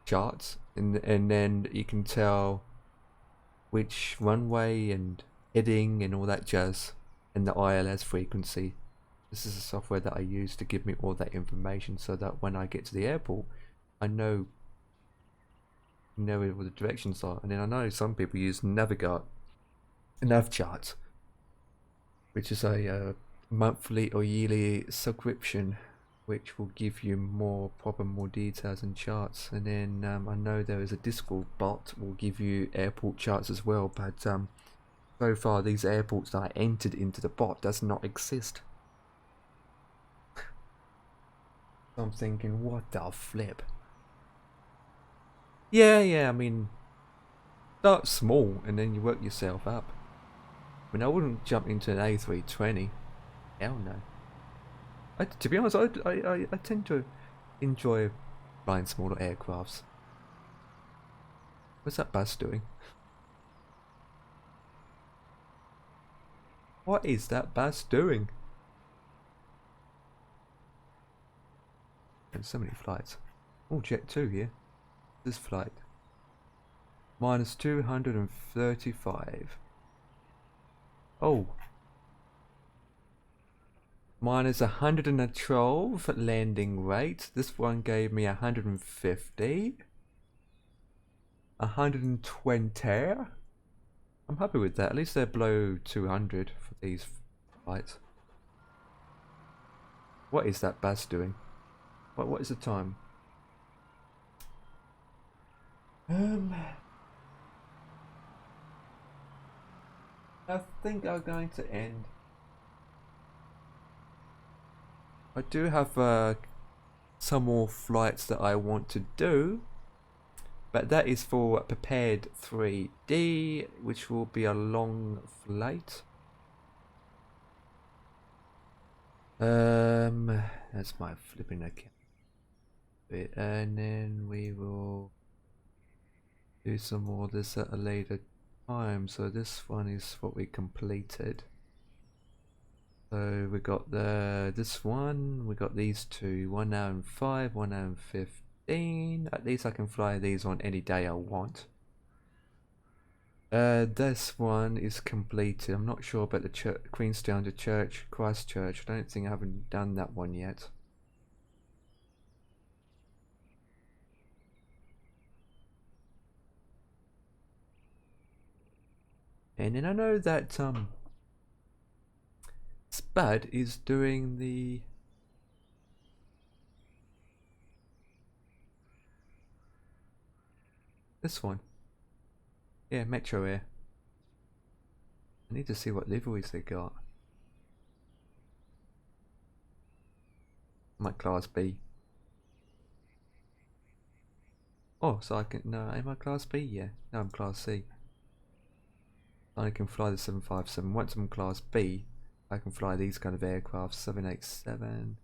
charts, and then you can tell which runway and heading and all that jazz, and the ILS frequency. This is a software that I use to give me all that information so that when I get to the airport, I know where the directions are. And then I know some people use Nav charts, which is a monthly or yearly subscription, which will give you more details and charts. And then I know there is a Discord bot will give you airport charts as well, but so far these airports that I entered into the bot does not exist. So I'm thinking, what the flip? Yeah, I mean, start small and then you work yourself up. I mean, I wouldn't jump into an A320. Hell no. To be honest, I tend to enjoy flying smaller aircrafts. What's that bus doing? What is that bus doing? There's so many flights. Oh, Jet 2 here. This flight. Minus 235. Oh. Minus 112 landing rate. This one gave me 150. 120. I'm happy with that. At least they're below 200 for these flights. What is that bus doing? What is the time? I think I'm going to end. I do have some more flights that I want to do, but that is for Prepared 3D, which will be a long flight. That's my flipping account. And then we will do some more of this at a later time. So this one is what we completed. So we got this one, we got these two, 1 hour and 5, 1 hour and 15. At least I can fly these on any day I want. This one is completed. I'm not sure about the Queenstown to Christchurch. I don't think I haven't done that one yet. And then I know that Spud is doing this one. Yeah, Metro Air. I need to see what liveries they got. I'm at Class B. Oh, so I can, no, am I Class B? Yeah, no, I'm Class C. I can fly the 757. Once I'm Class B, I can fly these kind of aircraft. 787.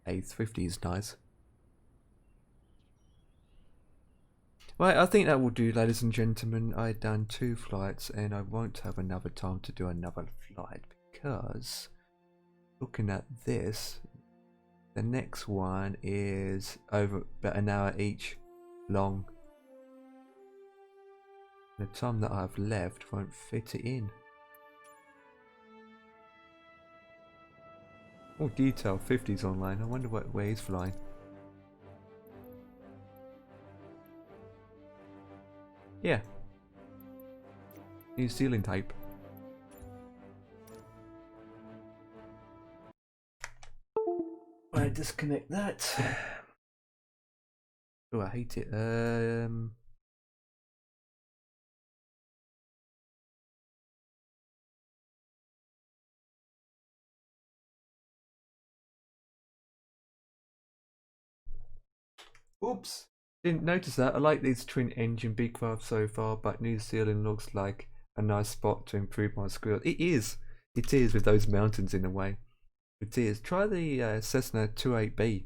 A350 is nice. Right, I think that will do, ladies and gentlemen. I've done 2 flights and I won't have another time to do another flight because looking at this, the next one is over about an hour each long. The time that I've left won't fit it in. Oh, detail 50's online. I wonder where he's flying. Yeah. New ceiling type. I disconnect that. Oh, I hate it. Oops. Didn't notice that. I like these twin engine big craft so far, but New Zealand looks like a nice spot to improve my skills. It is. It is, with those mountains in the way. It is. Try the Cessna 28B.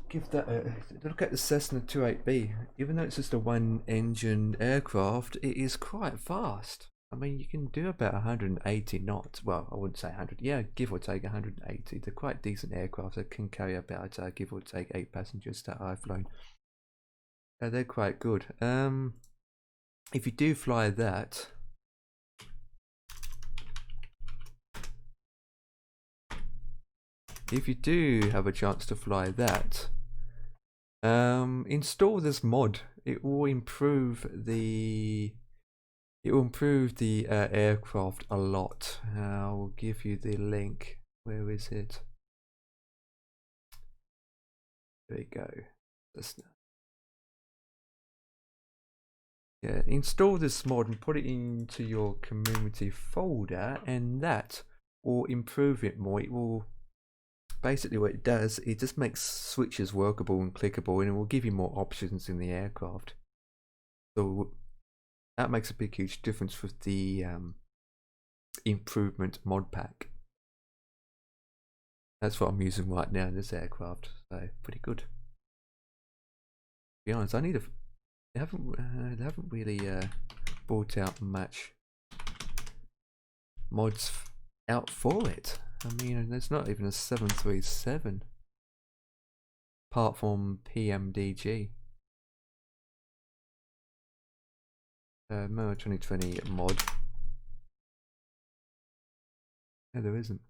Give that a look at the Cessna 28B. Even though it's just a one-engine aircraft, it is quite fast. I mean, you can do about 180 knots. Well, I wouldn't say 100. Yeah, give or take 180. They're quite decent aircraft that can carry about give or take 8 passengers that I've flown. They're quite good. If you do fly that, if you do have a chance to fly that, install this mod. It will improve the aircraft a lot. I'll give you the link. Where is it? There you go. Yeah, install this mod and put it into your community folder, and that will improve it more. It will basically, what it does, it just makes switches workable and clickable, and it will give you more options in the aircraft. So that makes a big huge difference with the improvement mod pack. That's what I'm using right now in this aircraft, so pretty good. To be honest, they haven't really brought out much mods out for it. I mean, there's not even a 737 apart from PMDG. Mo 2020 mod. No, there isn't.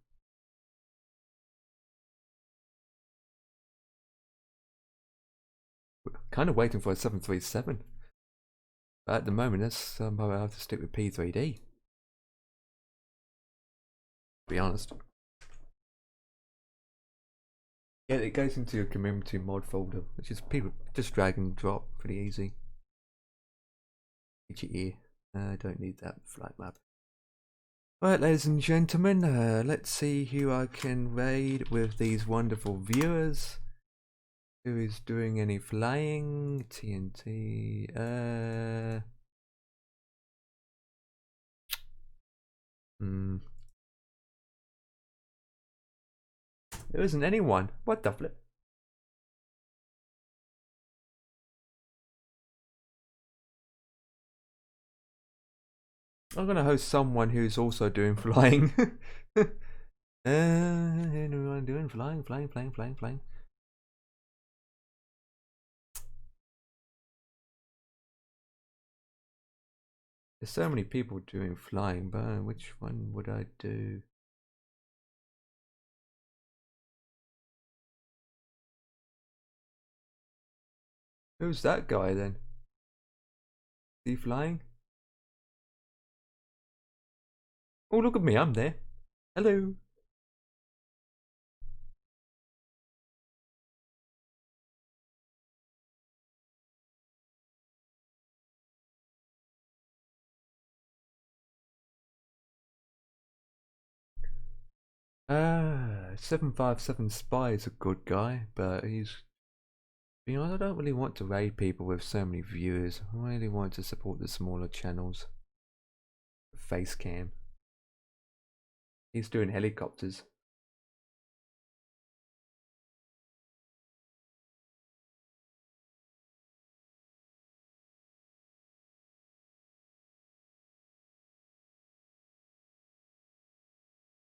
We're kind of waiting for a 737. But at the moment, that's I'll have to stick with P3D. To be honest. Yeah, it goes into your community mod folder, which is people just drag and drop, pretty easy. EGE. I don't need that flight map. Right, ladies and gentlemen, let's see who I can raid with these wonderful viewers. Who is doing any flying? TNT. There isn't anyone. What the flip? I'm gonna host someone who's also doing flying. Anyone doing flying? There's so many people doing flying, but which one would I do? Who's that guy then? Is he flying? Oh, look at me, I'm there. Hello. Ah, 757 Spy is a good guy, but he's... You know, I don't really want to raid people with so many viewers. I really want to support the smaller channels. Face cam. He's doing helicopters.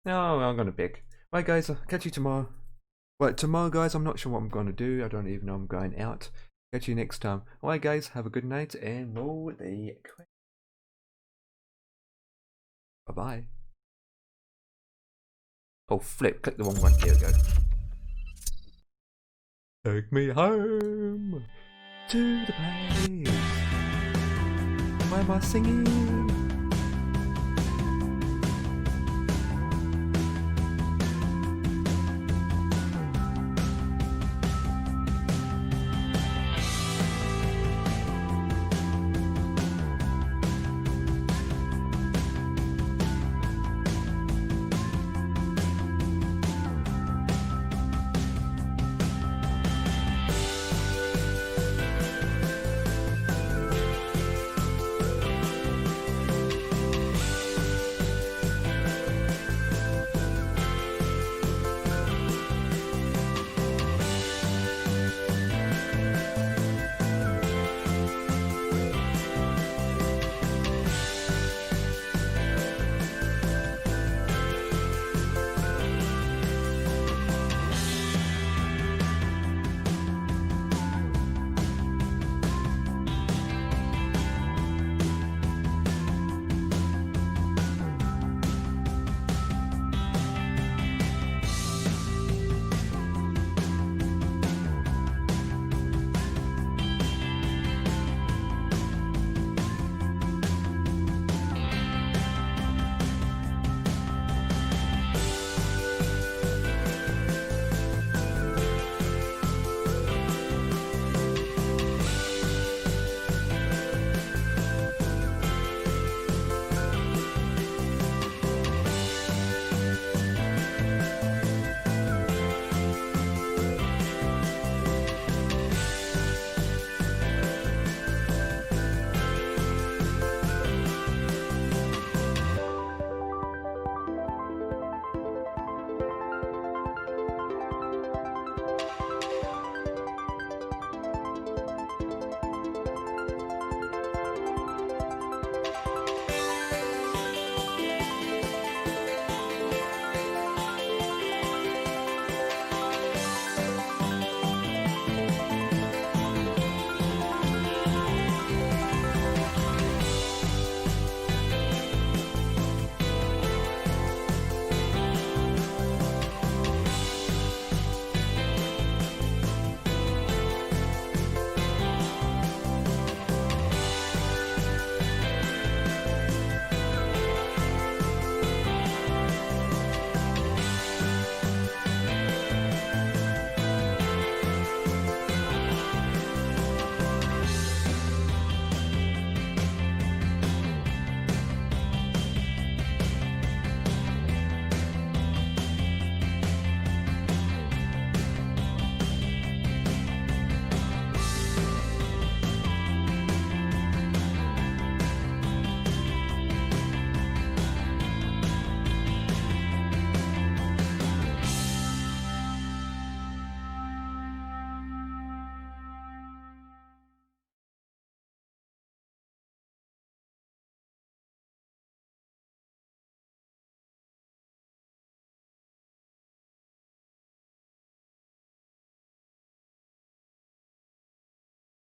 No, I'm gonna pick. Right, guys, I'll catch you tomorrow. Right, tomorrow, guys, I'm not sure what I'm gonna do. I don't even know I'm going out. Catch you next time. Alright, guys, have a good night and roll the. Bye bye. Oh, flip! Click the wrong one. Here we go. Take me home to the place. Why am I singing?